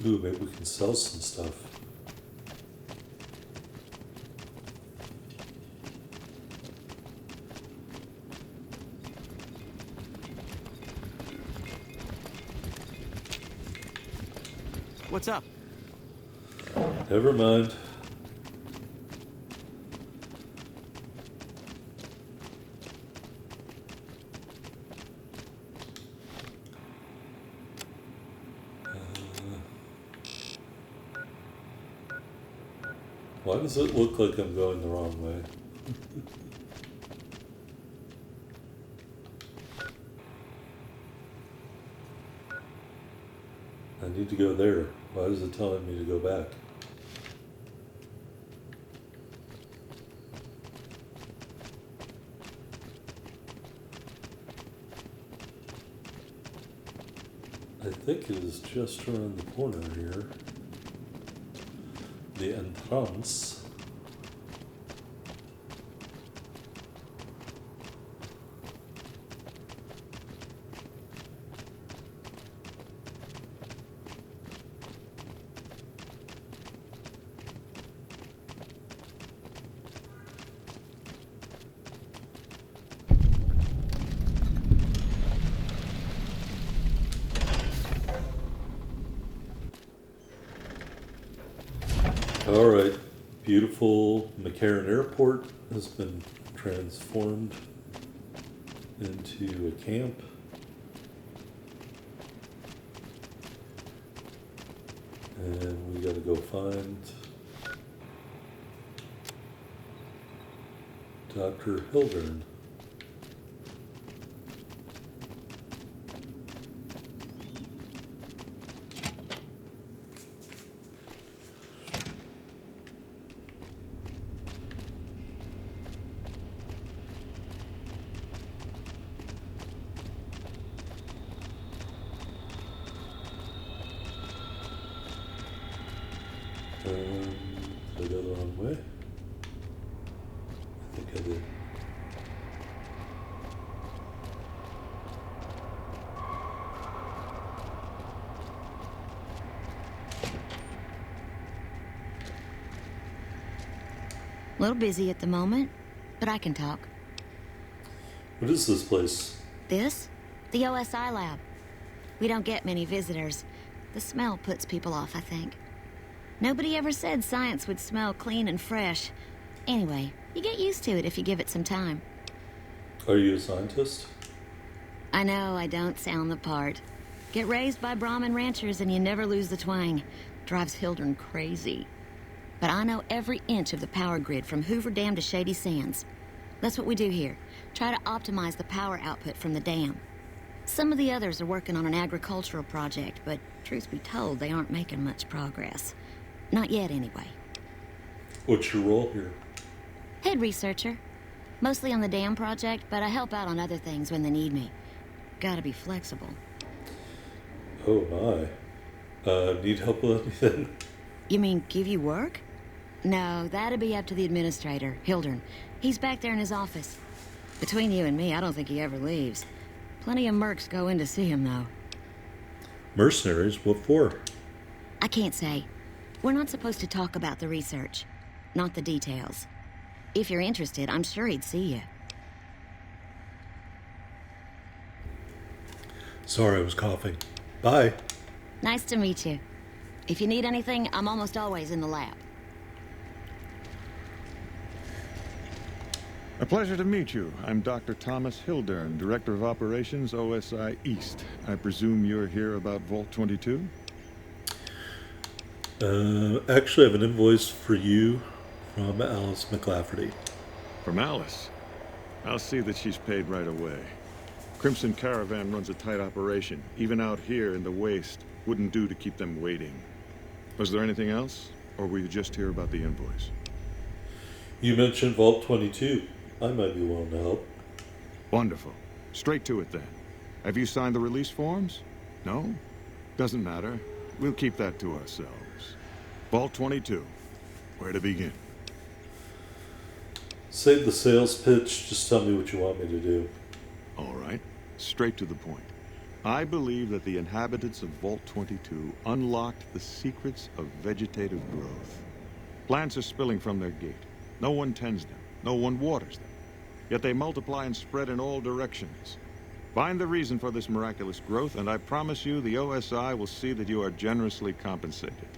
Ooh, maybe we can sell some stuff. What's up? Never mind. Why does it look like I'm going the wrong way? I need to go there. Why is it telling me to go back? I think it is just around the corner here. The entrance. All right, beautiful McCarran Airport has been transformed into a camp. And we gotta go find Dr. Hildern. Did I go the wrong way? I think I did. A little busy at the moment, but I can talk. What is this place? This? The OSI lab. We don't get many visitors. The smell puts people off, I think. Nobody ever said science would smell clean and fresh. Anyway, you get used to it if you give it some time. Are you a scientist? I know I don't sound the part. Get raised by Brahmin ranchers and you never lose the twang. Drives Hildern crazy. But I know every inch of the power grid from Hoover Dam to Shady Sands. That's what we do here. Try to optimize the power output from the dam. Some of the others are working on an agricultural project, but truth be told, they aren't making much progress. Not yet, anyway. What's your role here? Head researcher. Mostly on the dam project, but I help out on other things when they need me. Gotta be flexible. Oh my. Need help with anything? You mean give you work? No, that'd be up to the administrator, Hildern. He's back there in his office. Between you and me, I don't think he ever leaves. Plenty of mercs go in to see him, though. Mercenaries? What for? I can't say. We're not supposed to talk about the research. Not the details. If you're interested, I'm sure he'd see you. Sorry, I was coughing. Bye. Nice to meet you. If you need anything, I'm almost always in the lab. A pleasure to meet you. I'm Dr. Thomas Hildern, Director of Operations, OSI East. I presume you're here about Vault 22? Actually, I have an invoice for you from Alice McLafferty. From Alice? I'll see that she's paid right away. Crimson Caravan runs a tight operation. Even out here in the waste, wouldn't do to keep them waiting. Was there anything else? Or were you just here about the invoice? You mentioned Vault 22. I might be willing to help. Wonderful. Straight to it then. Have you signed the release forms? No? Doesn't matter. We'll keep that to ourselves. Vault 22. Where to begin? Save the sales pitch. Just tell me what you want me to do. All right. Straight to the point. I believe that the inhabitants of Vault 22 unlocked the secrets of vegetative growth. Plants are spilling from their gate. No one tends them. No one waters them. Yet they multiply and spread in all directions. Find the reason for this miraculous growth, and I promise you the OSI will see that you are generously compensated.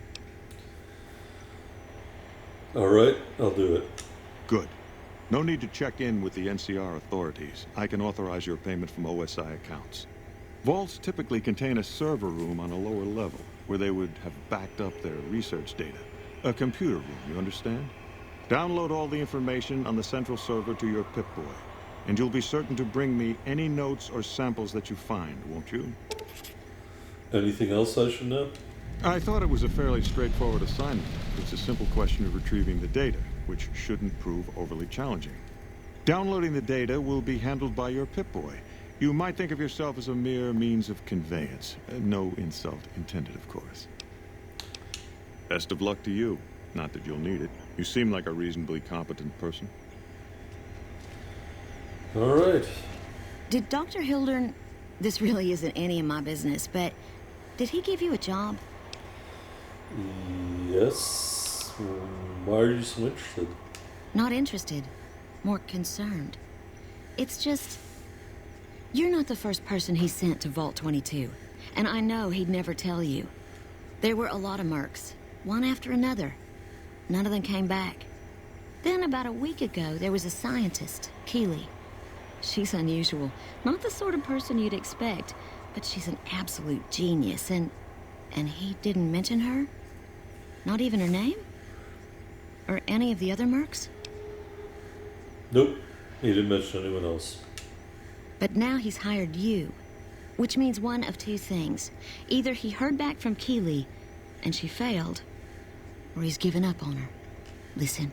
All right, I'll do it. Good. No need to check in with the NCR authorities. I can authorize your payment from OSI accounts. Vaults typically contain a server room on a lower level, where they would have backed up their research data. A computer room, you understand? Download all the information on the central server to your Pip-Boy, and you'll be certain to bring me any notes or samples that you find, won't you? Anything else I should know? I thought it was a fairly straightforward assignment. It's a simple question of retrieving the data, which shouldn't prove overly challenging. Downloading the data will be handled by your Pip-Boy. You might think of yourself as a mere means of conveyance. No insult intended, of course. Best of luck to you. Not that you'll need it. You seem like a reasonably competent person. All right. Did Dr. Hildern... This really isn't any of my business, but... Did he give you a job? Yes. Why are you so interested? Not interested. More concerned. It's just... You're not the first person he sent to Vault 22. And I know he'd never tell you. There were a lot of mercs. One after another. None of them came back. Then about a week ago, there was a scientist, Keeley. She's unusual. Not the sort of person you'd expect, but she's an absolute genius, and he didn't mention her? Not even her name? Or any of the other mercs? Nope. He didn't mention anyone else. But now he's hired you, which means one of two things. Either he heard back from Keeley, and she failed, or he's given up on her. Listen,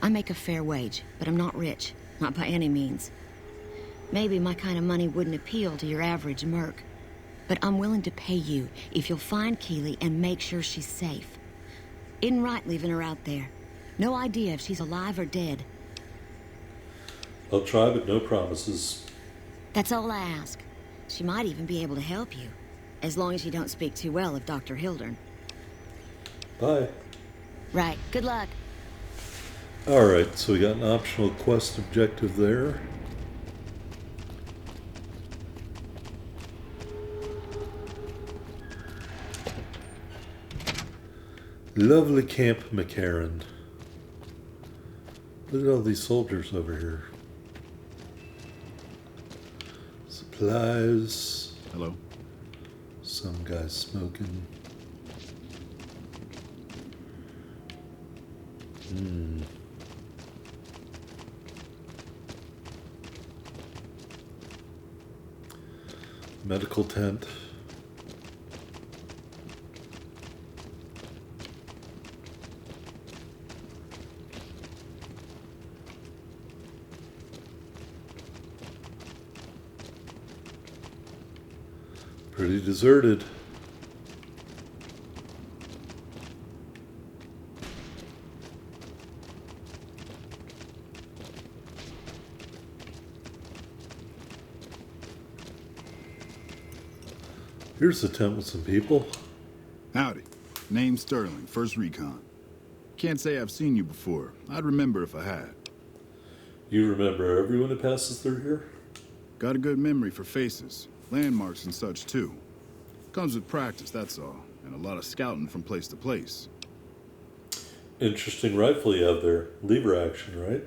I make a fair wage, but I'm not rich. Not by any means. Maybe my kind of money wouldn't appeal to your average merc. But I'm willing to pay you if you'll find Keeley and make sure she's safe. Isn't right leaving her out there. No idea if she's alive or dead. I'll try, but no promises. That's all I ask. She might even be able to help you. As long as you don't speak too well of Dr. Hildern. Bye. Right. Good luck. Alright, so we got an optional quest objective there. Lovely Camp McCarran. Look at all these soldiers over here. Supplies. Hello. Some guy smoking. Medical tent. Pretty deserted. Here's the tent with some people. Howdy. Name's Sterling, First Recon. Can't say I've seen you before. I'd remember if I had. You remember everyone who passes through here? Got a good memory for faces. Landmarks and such, too. Comes with practice, that's all. And a lot of scouting from place to place. Interesting rifle you have there. Lever action, right?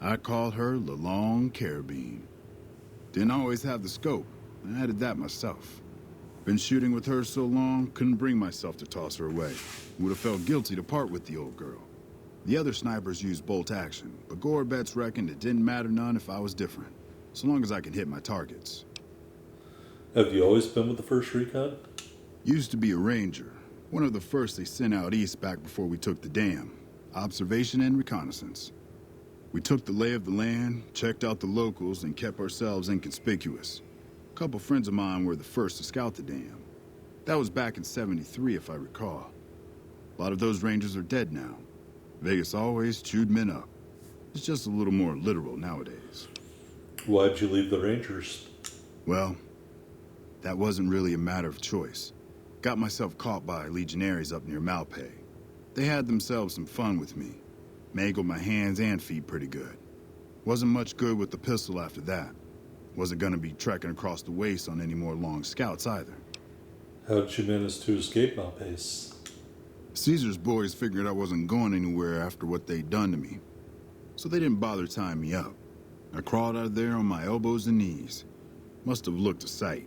I call her the Long Carabine. Didn't always have the scope. I added that myself. Been shooting with her so long, couldn't bring myself to toss her away. Would have felt guilty to part with the old girl. The other snipers used bolt action, but Gore bets reckoned it didn't matter none if I was different, so long as I could hit my targets. Have you always been with the 1st Recon? Used to be a ranger. One of the first they sent out east back before we took the dam. Observation and reconnaissance. We took the lay of the land, checked out the locals, and kept ourselves inconspicuous. A couple friends of mine were the first to scout the dam. That was back in '73, if I recall. A lot of those rangers are dead now. Vegas always chewed men up. It's just a little more literal nowadays. Why'd you leave the Rangers? Well, that wasn't really a matter of choice. Got myself caught by legionaries up near Malpay. They had themselves some fun with me. Mangled my hands and feet pretty good. Wasn't much good with the pistol after that. Wasn't gonna be trekking across the waste on any more long scouts either. How'd you manage to escape Malpace? Caesar's boys figured I wasn't going anywhere after what they'd done to me. So they didn't bother tying me up. I crawled out of there on my elbows and knees. Must have looked a sight.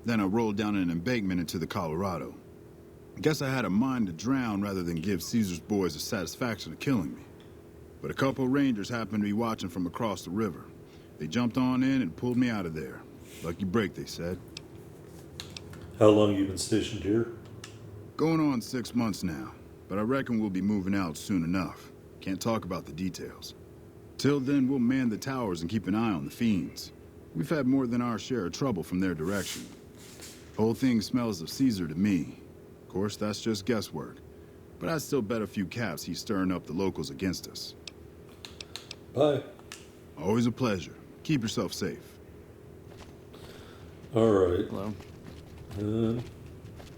Then I rolled down an embankment into the Colorado. I guess I had a mind to drown rather than give Caesar's boys the satisfaction of killing me. But a couple rangers happened to be watching from across the river. They jumped on in and pulled me out of there. Lucky break, they said. How long you been stationed here? Going on 6 months now, but I reckon we'll be moving out soon enough. Can't talk about the details. Till then, we'll man the towers and keep an eye on the fiends. We've had more than our share of trouble from their direction. Whole thing smells of Caesar to me. Of course, that's just guesswork. But I'd still bet a few caps he's stirring up the locals against us. Bye. Always a pleasure. Keep yourself safe. All right. Hello.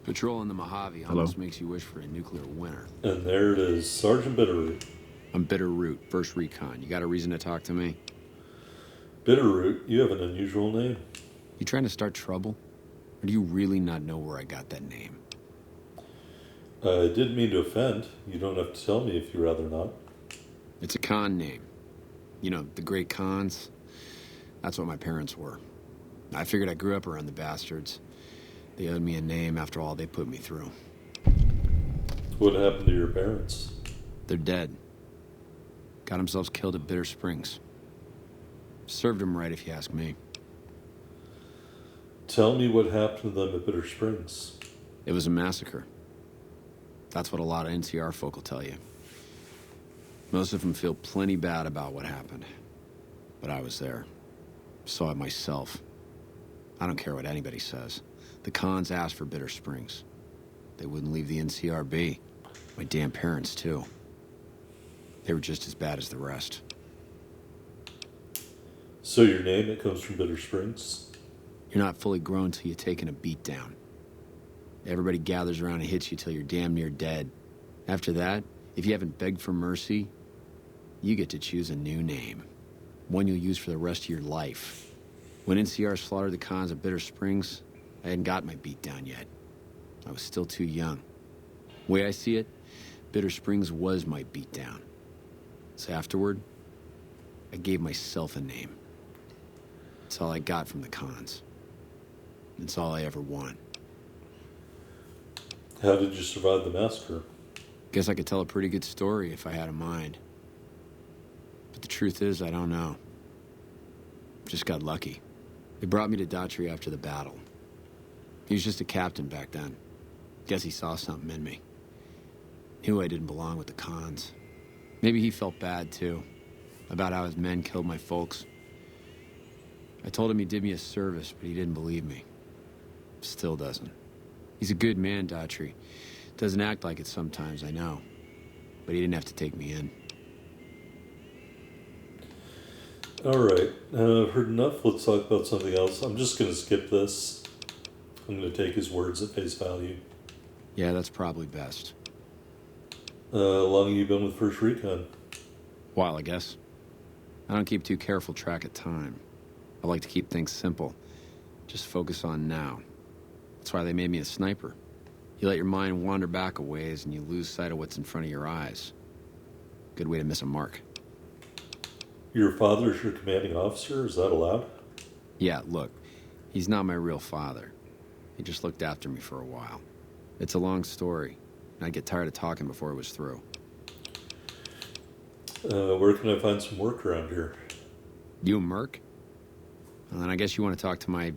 Patrolling the Mojave almost makes you wish for a nuclear winter. And there it is, Sergeant Bitterroot. I'm Bitterroot, 1st Recon. You got a reason to talk to me? Bitterroot, you have an unusual name. You trying to start trouble? Or do you really not know where I got that name? I didn't mean to offend. You don't have to tell me if you'd rather not. It's a con name. You know, the great cons. That's what my parents were. I figured I grew up around the bastards. They owed me a name after all they put me through. What happened to your parents? They're dead. Got themselves killed at Bitter Springs. Served them right, if you ask me. Tell me what happened to them at Bitter Springs. It was a massacre. That's what a lot of NCR folk will tell you. Most of them feel plenty bad about what happened. But I was there. Saw it myself. I don't care what anybody says. The cons asked for Bitter Springs. They wouldn't leave the NCR be. My damn parents, too. They were just as bad as the rest. So your name, it comes from Bitter Springs? You're not fully grown till you've taken a beat down. Everybody gathers around and hits you till you're damn near dead. After that, if you haven't begged for mercy, you get to choose a new name. One you'll use for the rest of your life. When NCR slaughtered the cons at Bitter Springs, I hadn't got my beat down yet. I was still too young. The way I see it, Bitter Springs was my beat down. So afterward, I gave myself a name. It's all I got from the cons. It's all I ever want. How did you survive the massacre? Guess I could tell a pretty good story if I had a mind. But the truth is, I don't know. Just got lucky. They brought me to Daughtry after the battle. He was just a captain back then. Guess he saw something in me. Knew I didn't belong with the cons. Maybe he felt bad, too, about how his men killed my folks. I told him he did me a service, but he didn't believe me. Still doesn't. He's a good man, Daughtry. Doesn't act like it sometimes, I know. But he didn't have to take me in. All right, I've heard enough. Let's talk about something else. I'm just going to skip this. I'm going to take his words at face value. Yeah, that's probably best. How long have you been with 1st Recon? While, I guess. I don't keep too careful track of time. I like to keep things simple. Just focus on now. That's why they made me a sniper. You let your mind wander back a ways and you lose sight of what's in front of your eyes. Good way to miss a mark. Your father is your commanding officer? Is that allowed? Yeah, look, he's not my real father. He just looked after me for a while. It's a long story, and I'd get tired of talking before it was through. Where can I find some work around here? You a merc? Well, then I guess you want to talk to my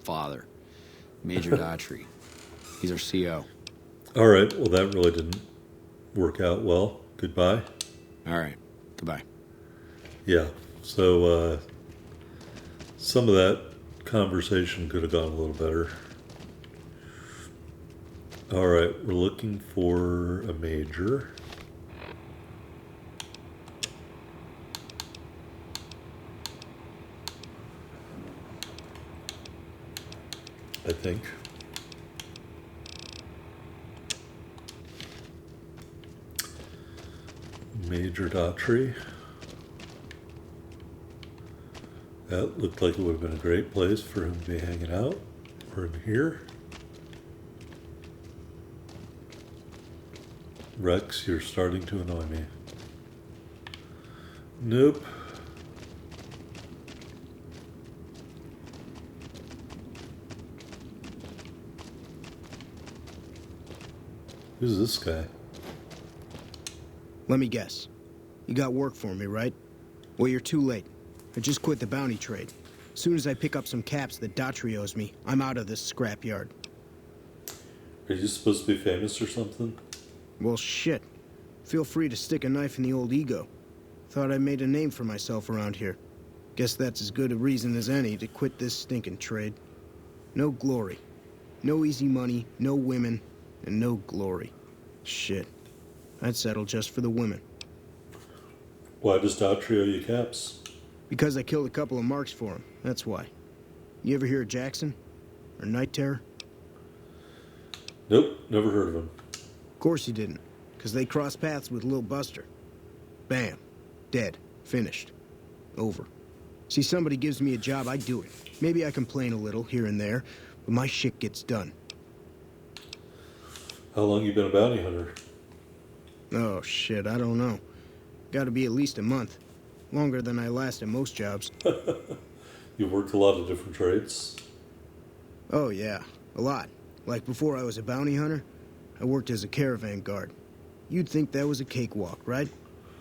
father, Major Daughtry. He's our CO. All right. Well, that really didn't work out well. Goodbye. All right. Goodbye. Yeah. So some of that conversation could have gone a little better. All right. We're looking for a major. I think. Major Daughtry. That looked like it would have been a great place for him to be hanging out. We're in here. Rex, you're starting to annoy me. Nope. Who's this guy? Let me guess. You got work for me, right? Well, you're too late. I just quit the bounty trade. As soon as I pick up some caps that Daughtry owes me, I'm out of this scrapyard. Are you supposed to be famous or something? Well, shit. Feel free to stick a knife in the old ego. Thought I made a name for myself around here. Guess that's as good a reason as any to quit this stinking trade. No glory. No easy money, no women, and no glory. Shit. I'd settle just for the women. Why does Daughtry owe you caps? Because I killed a couple of marks for him, that's why. You ever hear of Jackson? Or Night Terror? Nope, never heard of him. Of course you didn't, because they crossed paths with Lil Buster. Bam. Dead. Finished. Over. See, somebody gives me a job, I do it. Maybe I complain a little here and there, but my shit gets done. How long you been a bounty hunter? Oh, shit, I don't know. Gotta be at least a month. Longer than I last at most jobs. You've worked a lot of different trades? Oh, yeah. A lot. Like before I was a bounty hunter, I worked as a caravan guard. You'd think that was a cakewalk, right?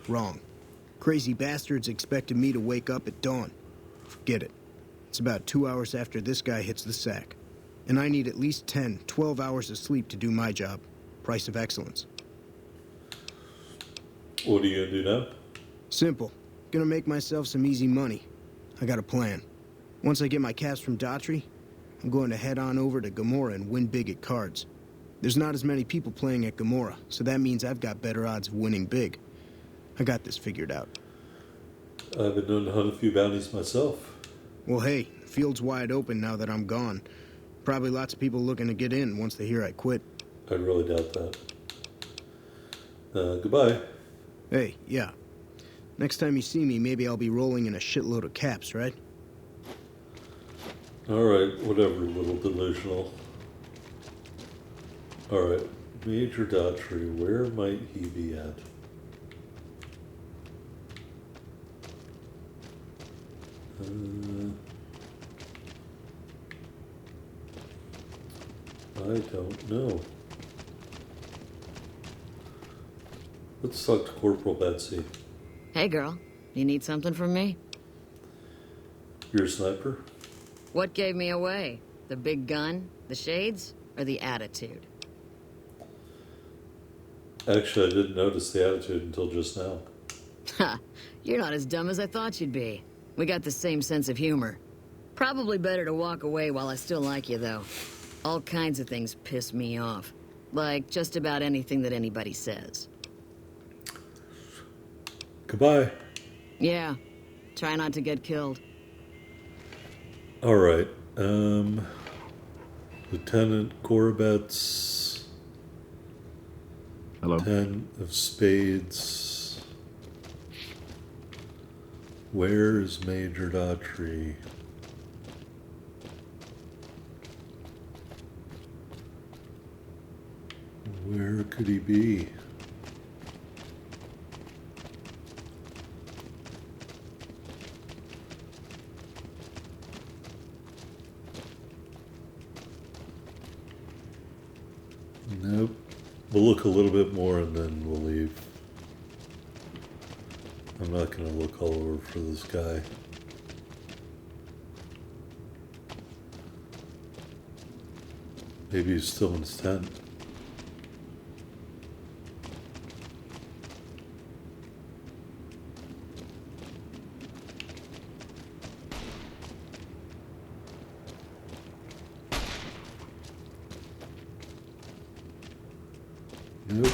Wrong. Crazy bastards expected me to wake up at dawn. Forget it. It's about 2 hours after this guy hits the sack. And I need at least 10, 12 hours of sleep to do my job. Price of excellence. What are you gonna do now? Simple. Gonna make myself some easy money. I got a plan. Once I get my caps from Daughtry, I'm going to head on over to Gomorrah and win big at cards. There's not as many people playing at Gomorrah, so that means I've got better odds of winning big. I got this figured out. I've been known to hunt a few bounties myself. Well, hey, the field's wide open now that I'm gone. Probably lots of people looking to get in once they hear I quit. I really doubt that. Goodbye. Hey, yeah. Next time you see me, maybe I'll be rolling in a shitload of caps, right? Alright, whatever, little delusional. Alright, Major Daughtry, where might he be at? I don't know. Let's talk to Corporal Betsy. Hey, girl. You need something from me? You're a sniper? What gave me away? The big gun, the shades, or the attitude? Actually, I didn't notice the attitude until just now. Ha! You're not as dumb as I thought you'd be. We got the same sense of humor. Probably better to walk away while I still like you, though. All kinds of things piss me off. Like just about anything that anybody says. Goodbye. Yeah. Try not to get killed. Alright, Lieutenant Gorbets. Hello. 10 of spades. Where is Major Daughtry? Where could he be? Nope. We'll look a little bit more and then we'll leave. I'm not going to look all over for this guy. Maybe he's still in his tent. Nope.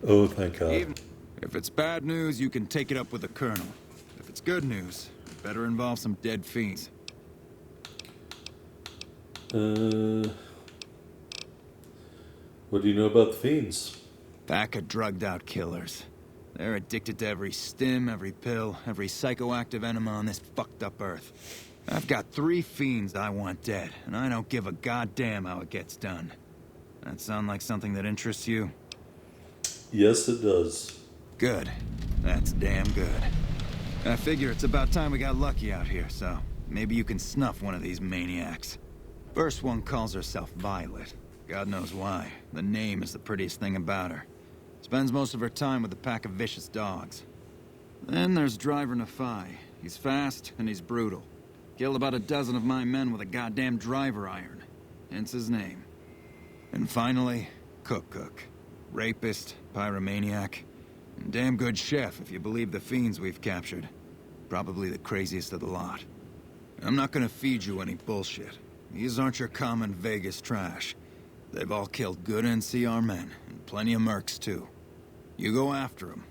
Oh, thank God. If it's bad news, you can take it up with the Colonel. If it's good news, it better involve some dead fiends. What do you know about the fiends? Pack of drugged-out killers. They're addicted to every stim, every pill, every psychoactive enema on this fucked-up Earth. I've got 3 fiends I want dead, and I don't give a goddamn how it gets done. That sound like something that interests you? Yes, it does. Good. That's damn good. I figure it's about time we got lucky out here, so maybe you can snuff one of these maniacs. First one calls herself Violet. God knows why. The name is the prettiest thing about her. Spends most of her time with a pack of vicious dogs. Then there's Driver Nafai. He's fast and he's brutal. Killed about a dozen of my men with a goddamn driver iron. Hence his name. And finally, Cook. Rapist, pyromaniac, and damn good chef if you believe the fiends we've captured. Probably the craziest of the lot. I'm not gonna feed you any bullshit. These aren't your common Vegas trash. They've all killed good NCR men, and plenty of mercs too. You go after them,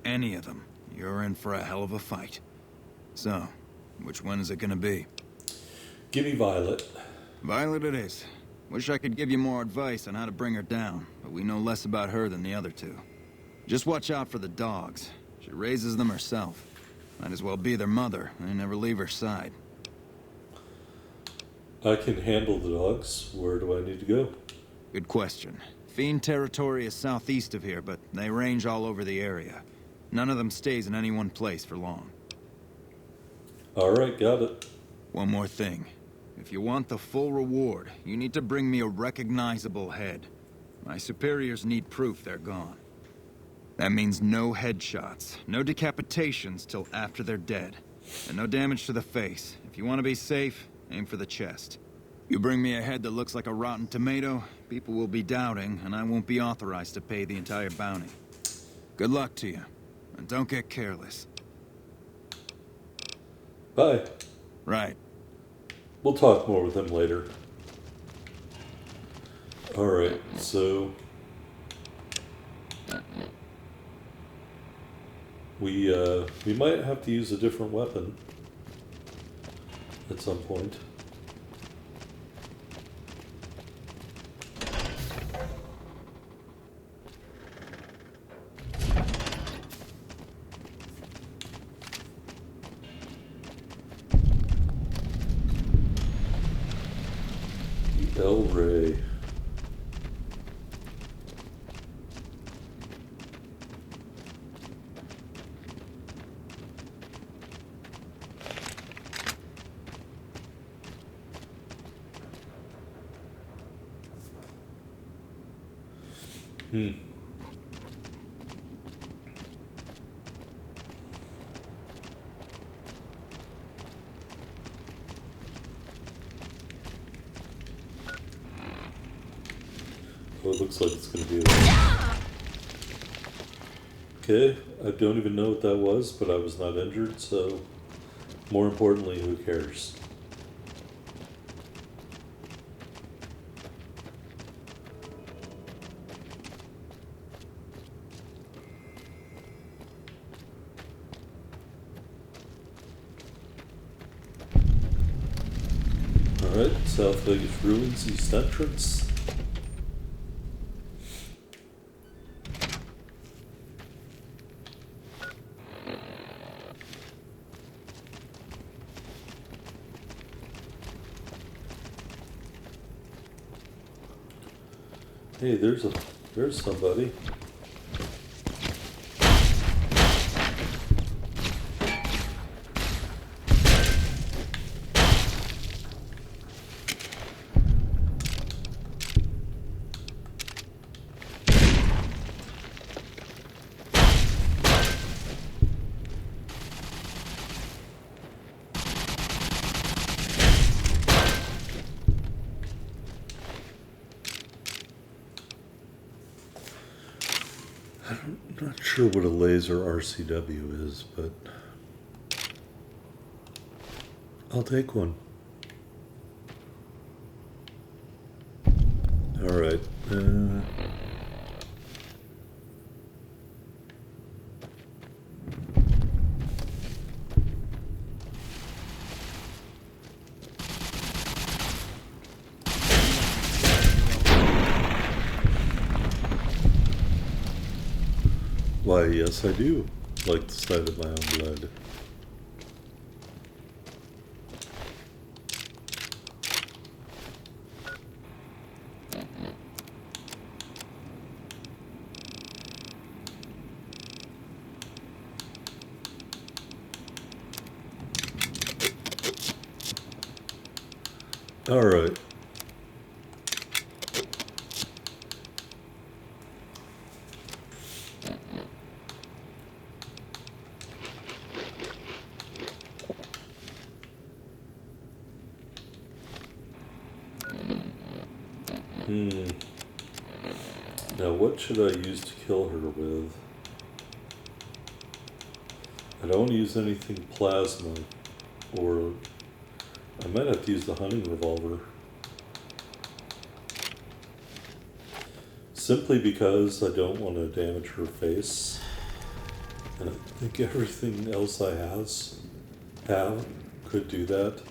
any of them, you're in for a hell of a fight. So, which one is it gonna be? Give me Violet. Violet it is. Wish I could give you more advice on how to bring her down, but we know less about her than the other 2. Just watch out for the dogs. She raises them herself. Might as well be their mother. They never leave her side. I can handle the dogs. Where do I need to go? Good question. Fiend territory is southeast of here, but they range all over the area. None of them stays in any one place for long. Alright, got it. One more thing. If you want the full reward, you need to bring me a recognizable head. My superiors need proof they're gone. That means no headshots, no decapitations till after they're dead, and no damage to the face. If you want to be safe, aim for the chest. You bring me a head that looks like a rotten tomato, people will be doubting, and I won't be authorized to pay the entire bounty. Good luck to you, and don't get careless. Bye. Right. We'll talk more with him later. Alright, so... We might have to use a different weapon at some point. El Rey. Oh, it looks like it's going to be okay, I don't even know what that was, but I was not injured, so more importantly, who cares? Alright, South Vegas Ruins, East Entrance. Hey, there's somebody. I'm not sure what a laser RCW is, but I'll take one. All right. Why, yes, I do like the sight of my own blood. All right. Now, what should I use to kill her with? I don't want to use anything plasma, or I might have to use the hunting revolver. Simply because I don't want to damage her face. And I think everything else I have could do that.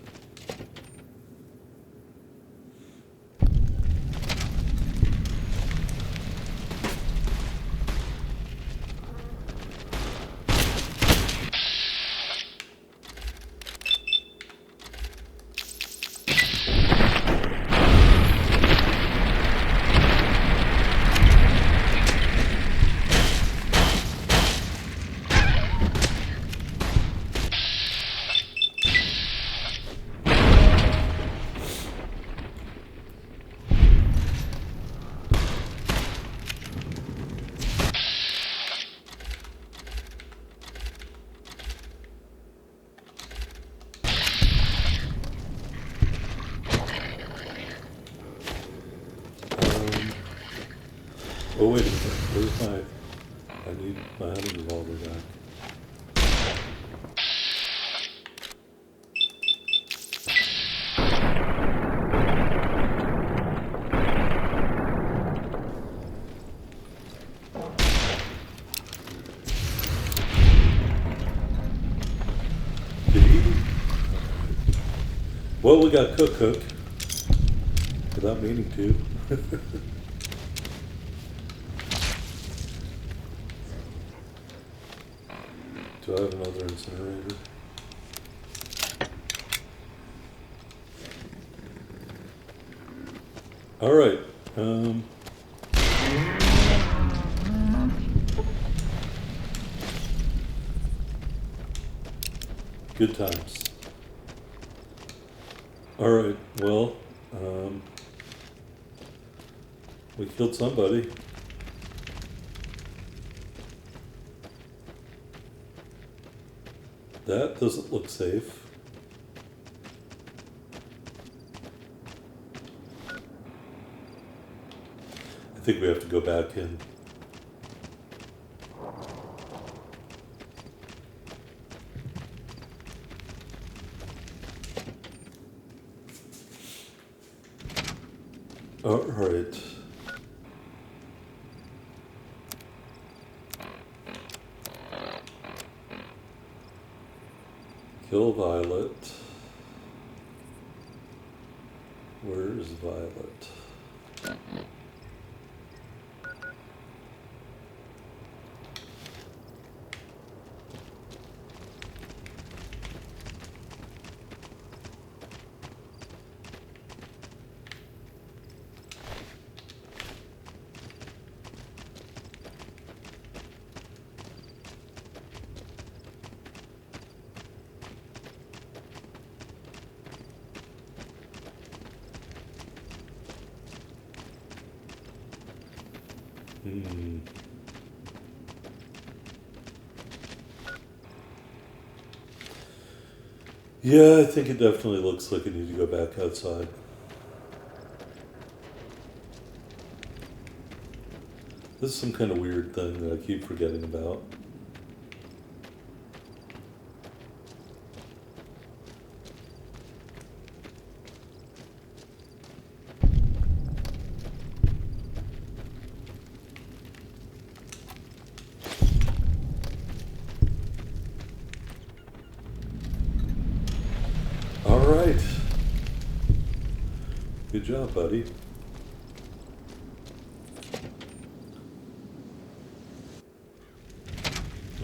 Oh wait a minute, where's I need my hunting revolver back. Did he? Well, we got Cook without meaning to. Do I have another incinerator? All right. Good times. All right. Well, we killed somebody. That doesn't look safe. I think we have to go back in. All right. Kill Violet. Where is Violet? Yeah, I think it definitely looks like I need to go back outside. This This is some kind of weird thing that I keep forgetting about. All right. Good job, buddy.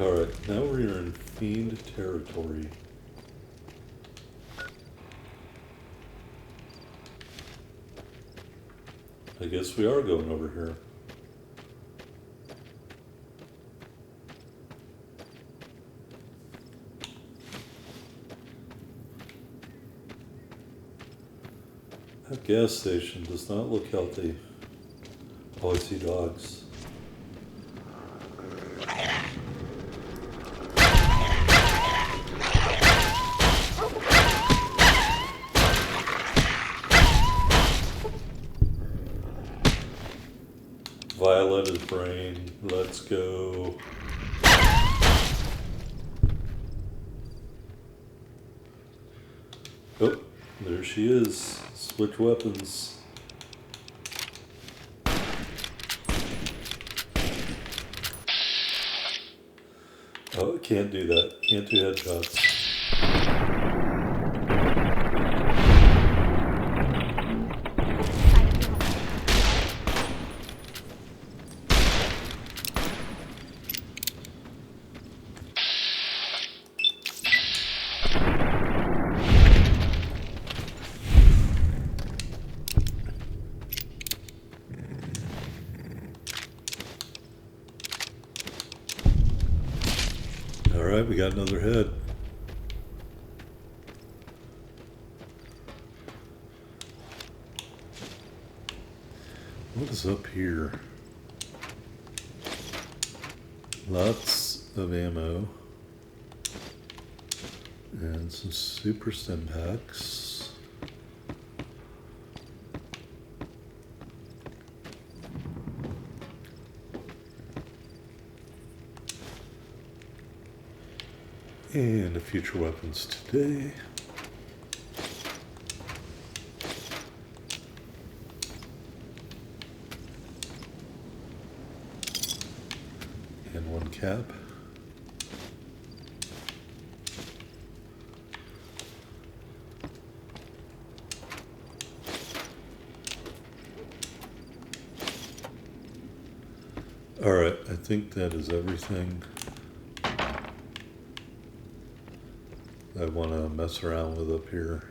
Alright, now we're in Fiend territory. I guess we are going over here. That gas station does not look healthy. Oh, I see dogs. Violet is brain. Let's go. Oh, there she is. Switch weapons. Oh, can't do that. Can't do headshots. Alright, we got another head. What is up here? Lots of ammo. And some super stim packs. And the future weapons today. And one cap. All right, I think that is everything I want to mess around with up here.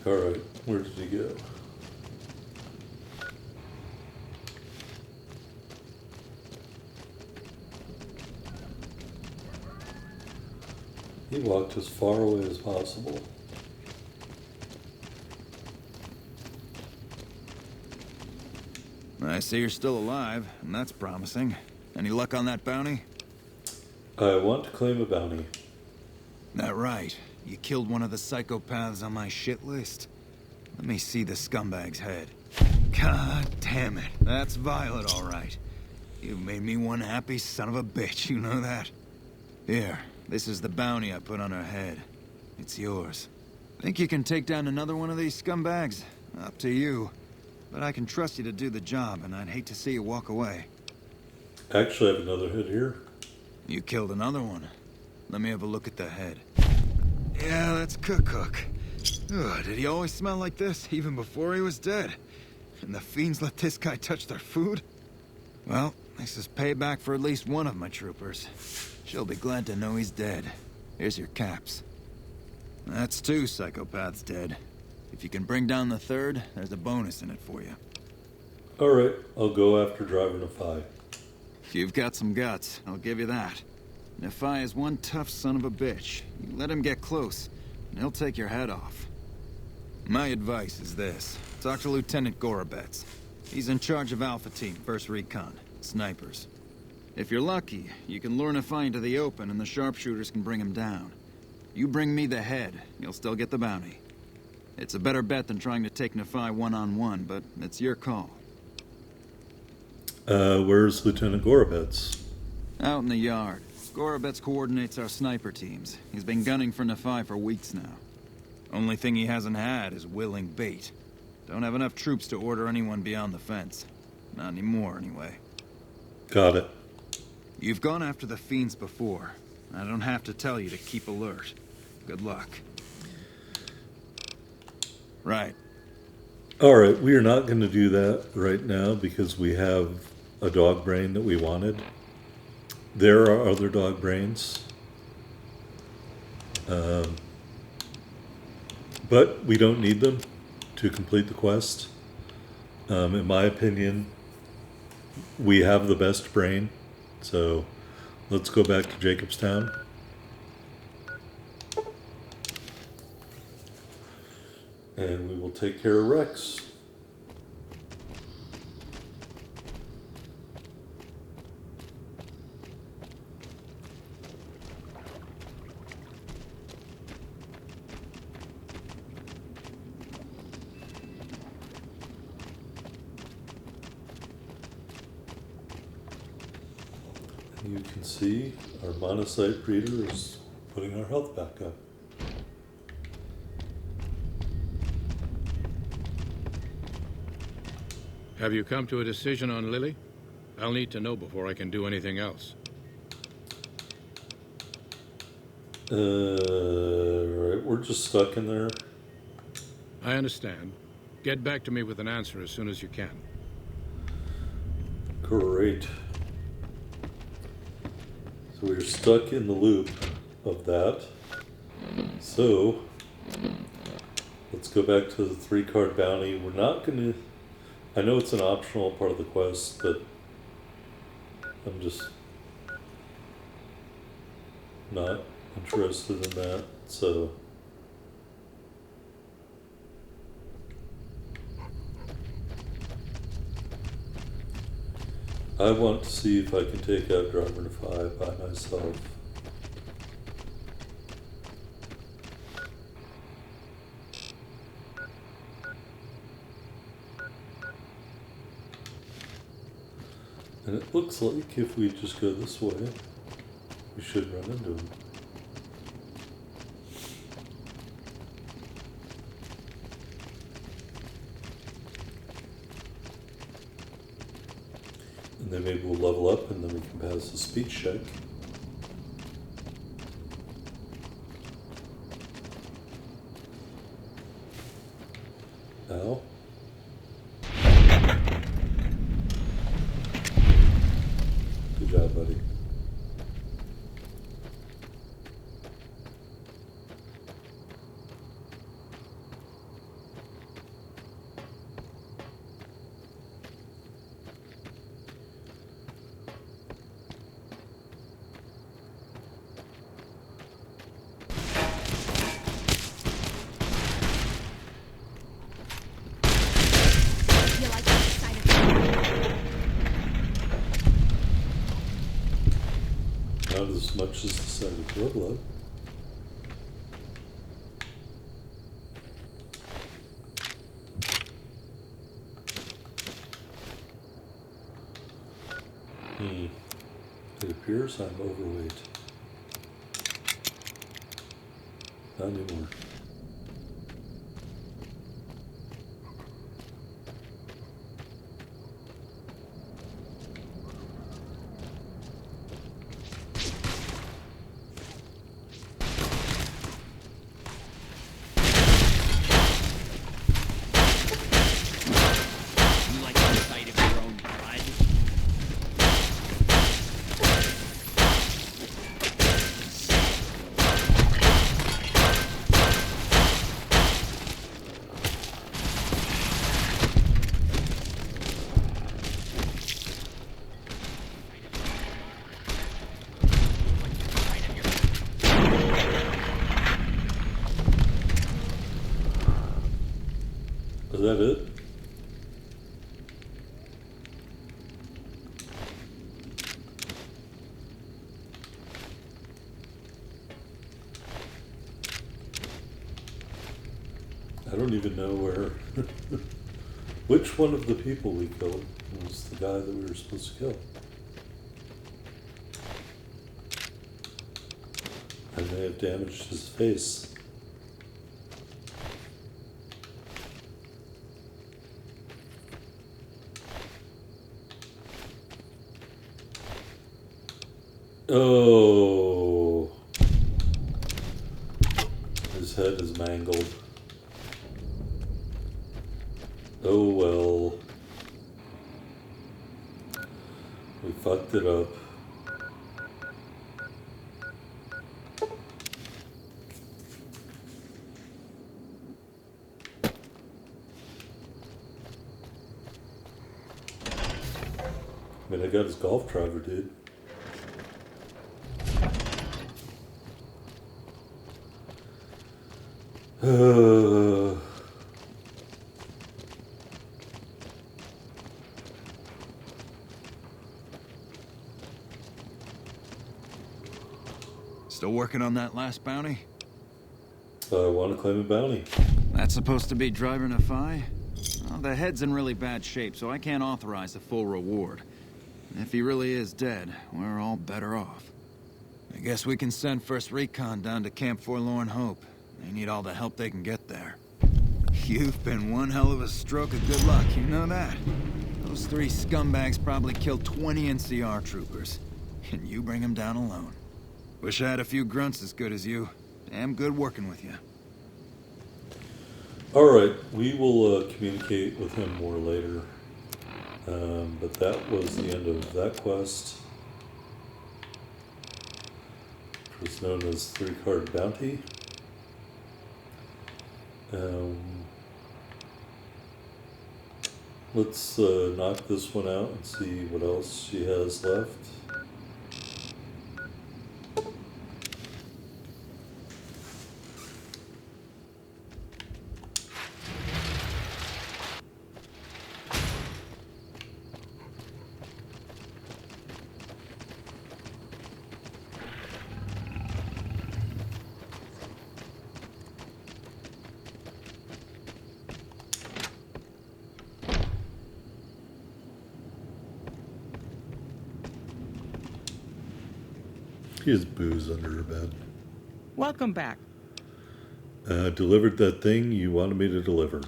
All right, where did he go? He walked as far away as possible. I see you're still alive, and that's promising. Any luck on that bounty? I want to claim a bounty. That right. You killed one of the psychopaths on my shit list. Let me see the scumbag's head. God damn it. That's Violet, all right. You've made me one happy son of a bitch, you know that? Here, this is the bounty I put on her head. It's yours. Think you can take down another one of these scumbags? Up to you. But I can trust you to do the job, and I'd hate to see you walk away. Actually, I have another head here. You killed another one. Let me have a look at the head. Yeah, that's Cook. Ugh, did he always smell like this, even before he was dead? And the fiends let this guy touch their food? Well, this is payback for at least one of my troopers. She'll be glad to know he's dead. Here's your caps. That's 2 psychopaths dead. If you can bring down the 3rd, there's a bonus in it for you. Alright, I'll go after Driver Nephi. You've got some guts, I'll give you that. Nephi is one tough son of a bitch. You let him get close, and he'll take your head off. My advice is this. Talk to Lieutenant Gorobets. He's in charge of Alpha Team, 1st Recon. Snipers. If you're lucky, you can lure Nephi into the open and the sharpshooters can bring him down. You bring me the head, you'll still get the bounty. It's a better bet than trying to take Nephi one-on-one, but it's your call. Where's Lieutenant Gorobets? Out in the yard. Gorobets coordinates our sniper teams. He's been gunning for Nephi for weeks now. Only thing he hasn't had is willing bait. Don't have enough troops to order anyone beyond the fence. Not anymore, anyway. Got it. You've gone after the fiends before. I don't have to tell you to keep alert. Good luck. Right. Alright, we are not going to do that right now because we have a dog brain that we wanted. There are other dog brains. But we don't need them to complete the quest. In my opinion, we have the best brain. So let's go back to Jacobstown. And we will take care of Rex. You can see our monocyte breeder is putting our health back up. Have you come to a decision on Lily? I'll need to know before I can do anything else. Right, we're just stuck in there. I understand. Get back to me with an answer as soon as you can. Great. So we're stuck in the loop of that. So let's go back to the 3-card bounty. We're not going to... I know it's an optional part of the quest, but I'm just not interested in that, so... I want to see if I can take out Driver Nephi by myself. And it looks like if we just go this way, we should run into him. And then maybe we'll level up and then we can pass the speech check. Al? Good job, buddy. Not as much as the sight of your blood. It appears I'm overweight. Not anymore. that it? I don't even know where. Which one of the people we killed was the guy that we were supposed to kill? I may have damaged his face. Oh. His head is mangled. Oh well. We fucked it up. I mean, I got his golf driver, dude. Still working on that last bounty? I want to claim a bounty. That's supposed to be driver Nephi? Well, the head's in really bad shape, so I can't authorize the full reward. And if he really is dead, we're all better off. I guess we can send First Recon down to Camp Forlorn Hope. They need all the help they can get there. You've been one hell of a stroke of good luck, you know that? Those 3 scumbags probably killed 20 NCR troopers. And you bring them down alone. Wish I had a few grunts as good as you. Damn good working with you. Alright, we will communicate with him more later. But that was the end of that quest. It was known as 3-card bounty. Let's knock this one out and see what else she has left. He has booze under her bed. Welcome back. Delivered that thing you wanted me to deliver.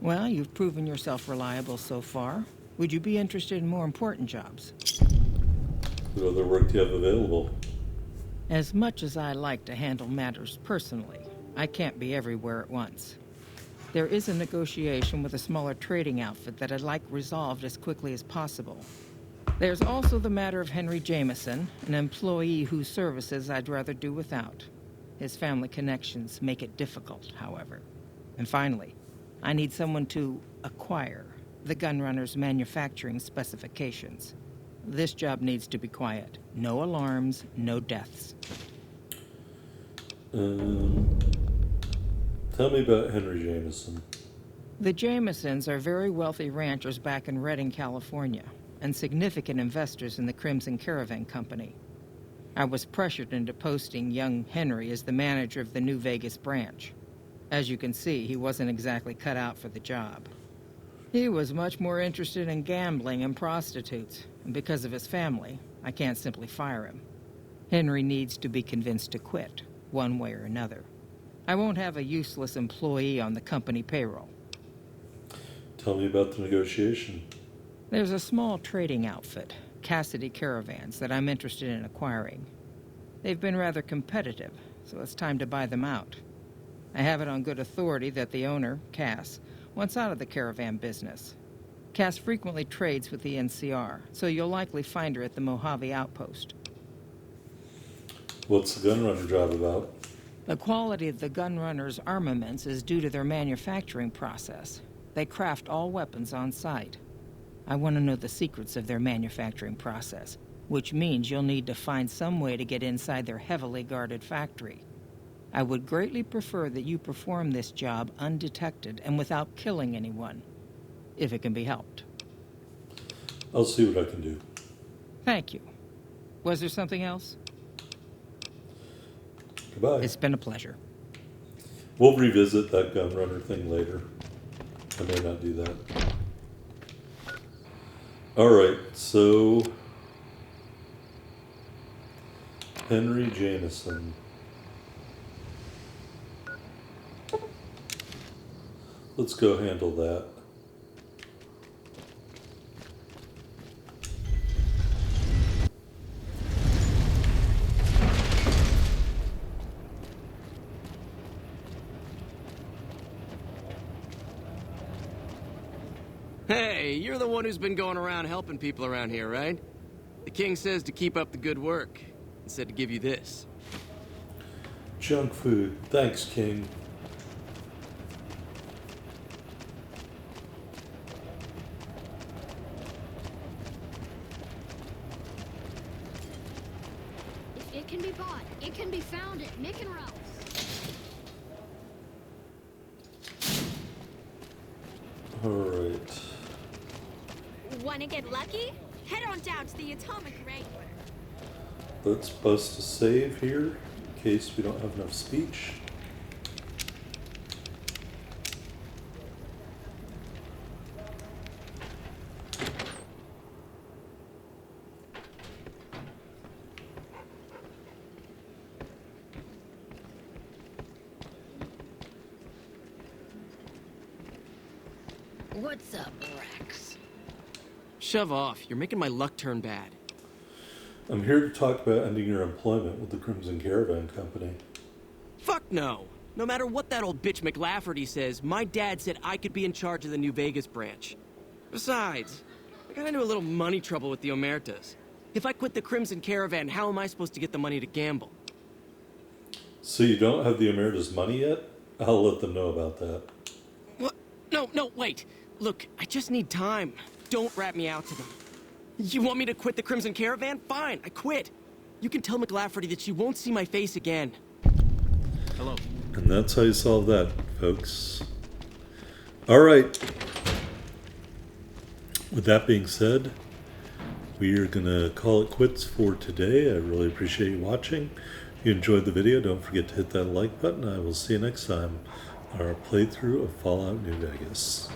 Well, you've proven yourself reliable so far. Would you be interested in more important jobs? What other work do you have available? As much as I like to handle matters personally, I can't be everywhere at once. There is a negotiation with a smaller trading outfit that I'd like resolved as quickly as possible. There's also the matter of Henry Jameson, an employee whose services I'd rather do without. His family connections make it difficult, however. And finally, I need someone to acquire the gunrunner's manufacturing specifications. This job needs to be quiet. No alarms, no deaths. Tell me about Henry Jameson. The Jamesons are very wealthy ranchers back in Redding, California, and significant investors in the Crimson Caravan Company. I was pressured into posting young Henry as the manager of the New Vegas branch. As you can see, he wasn't exactly cut out for the job. He was much more interested in gambling and prostitutes, and because of his family, I can't simply fire him. Henry needs to be convinced to quit, one way or another. I won't have a useless employee on the company payroll. Tell me about the negotiation. There's a small trading outfit, Cassidy Caravans, that I'm interested in acquiring. They've been rather competitive, so it's time to buy them out. I have it on good authority that the owner, Cass, wants out of the caravan business. Cass frequently trades with the NCR, so you'll likely find her at the Mojave outpost. What's the gunrunner job about? The quality of the gunrunner's armaments is due to their manufacturing process. They craft all weapons on site. I want to know the secrets of their manufacturing process, which means you'll need to find some way to get inside their heavily guarded factory. I would greatly prefer that you perform this job undetected and without killing anyone, if it can be helped. I'll see what I can do. Thank you. Was there something else? Goodbye. It's been a pleasure. We'll revisit that gun runner thing later. I may not do that. Alright, so Henry Jameson. Let's go handle that. Hey, you're the one who's been going around helping people around here, right? The king says to keep up the good work. He said to give you this. Junk food. Thanks, King. If it can be bought, it can be found at Mick and Ralph's. Alright. Wanna get lucky? Head on down to the Atomic Wrangler. Let's bust a save here, in case we don't have enough speech. What's up, Rex? Shove off. You're making my luck turn bad. I'm here to talk about ending your employment with the Crimson Caravan Company. Fuck no. No matter what that old bitch McLafferty says, my dad said I could be in charge of the New Vegas branch. Besides, I got into a little money trouble with the Omertas. If I quit the Crimson Caravan, how am I supposed to get the money to gamble? So you don't have the Emeritus money yet? I'll let them know about that. What? No, wait. Look, I just need time. Don't rat me out to them. You want me to quit the Crimson Caravan? Fine, I quit. You can tell McLafferty that she won't see my face again. Hello. And that's how you solve that, folks. Alright. With that being said, we are going to call it quits for today. I really appreciate you watching. If you enjoyed the video, don't forget to hit that like button. I will see you next time on our playthrough of Fallout New Vegas.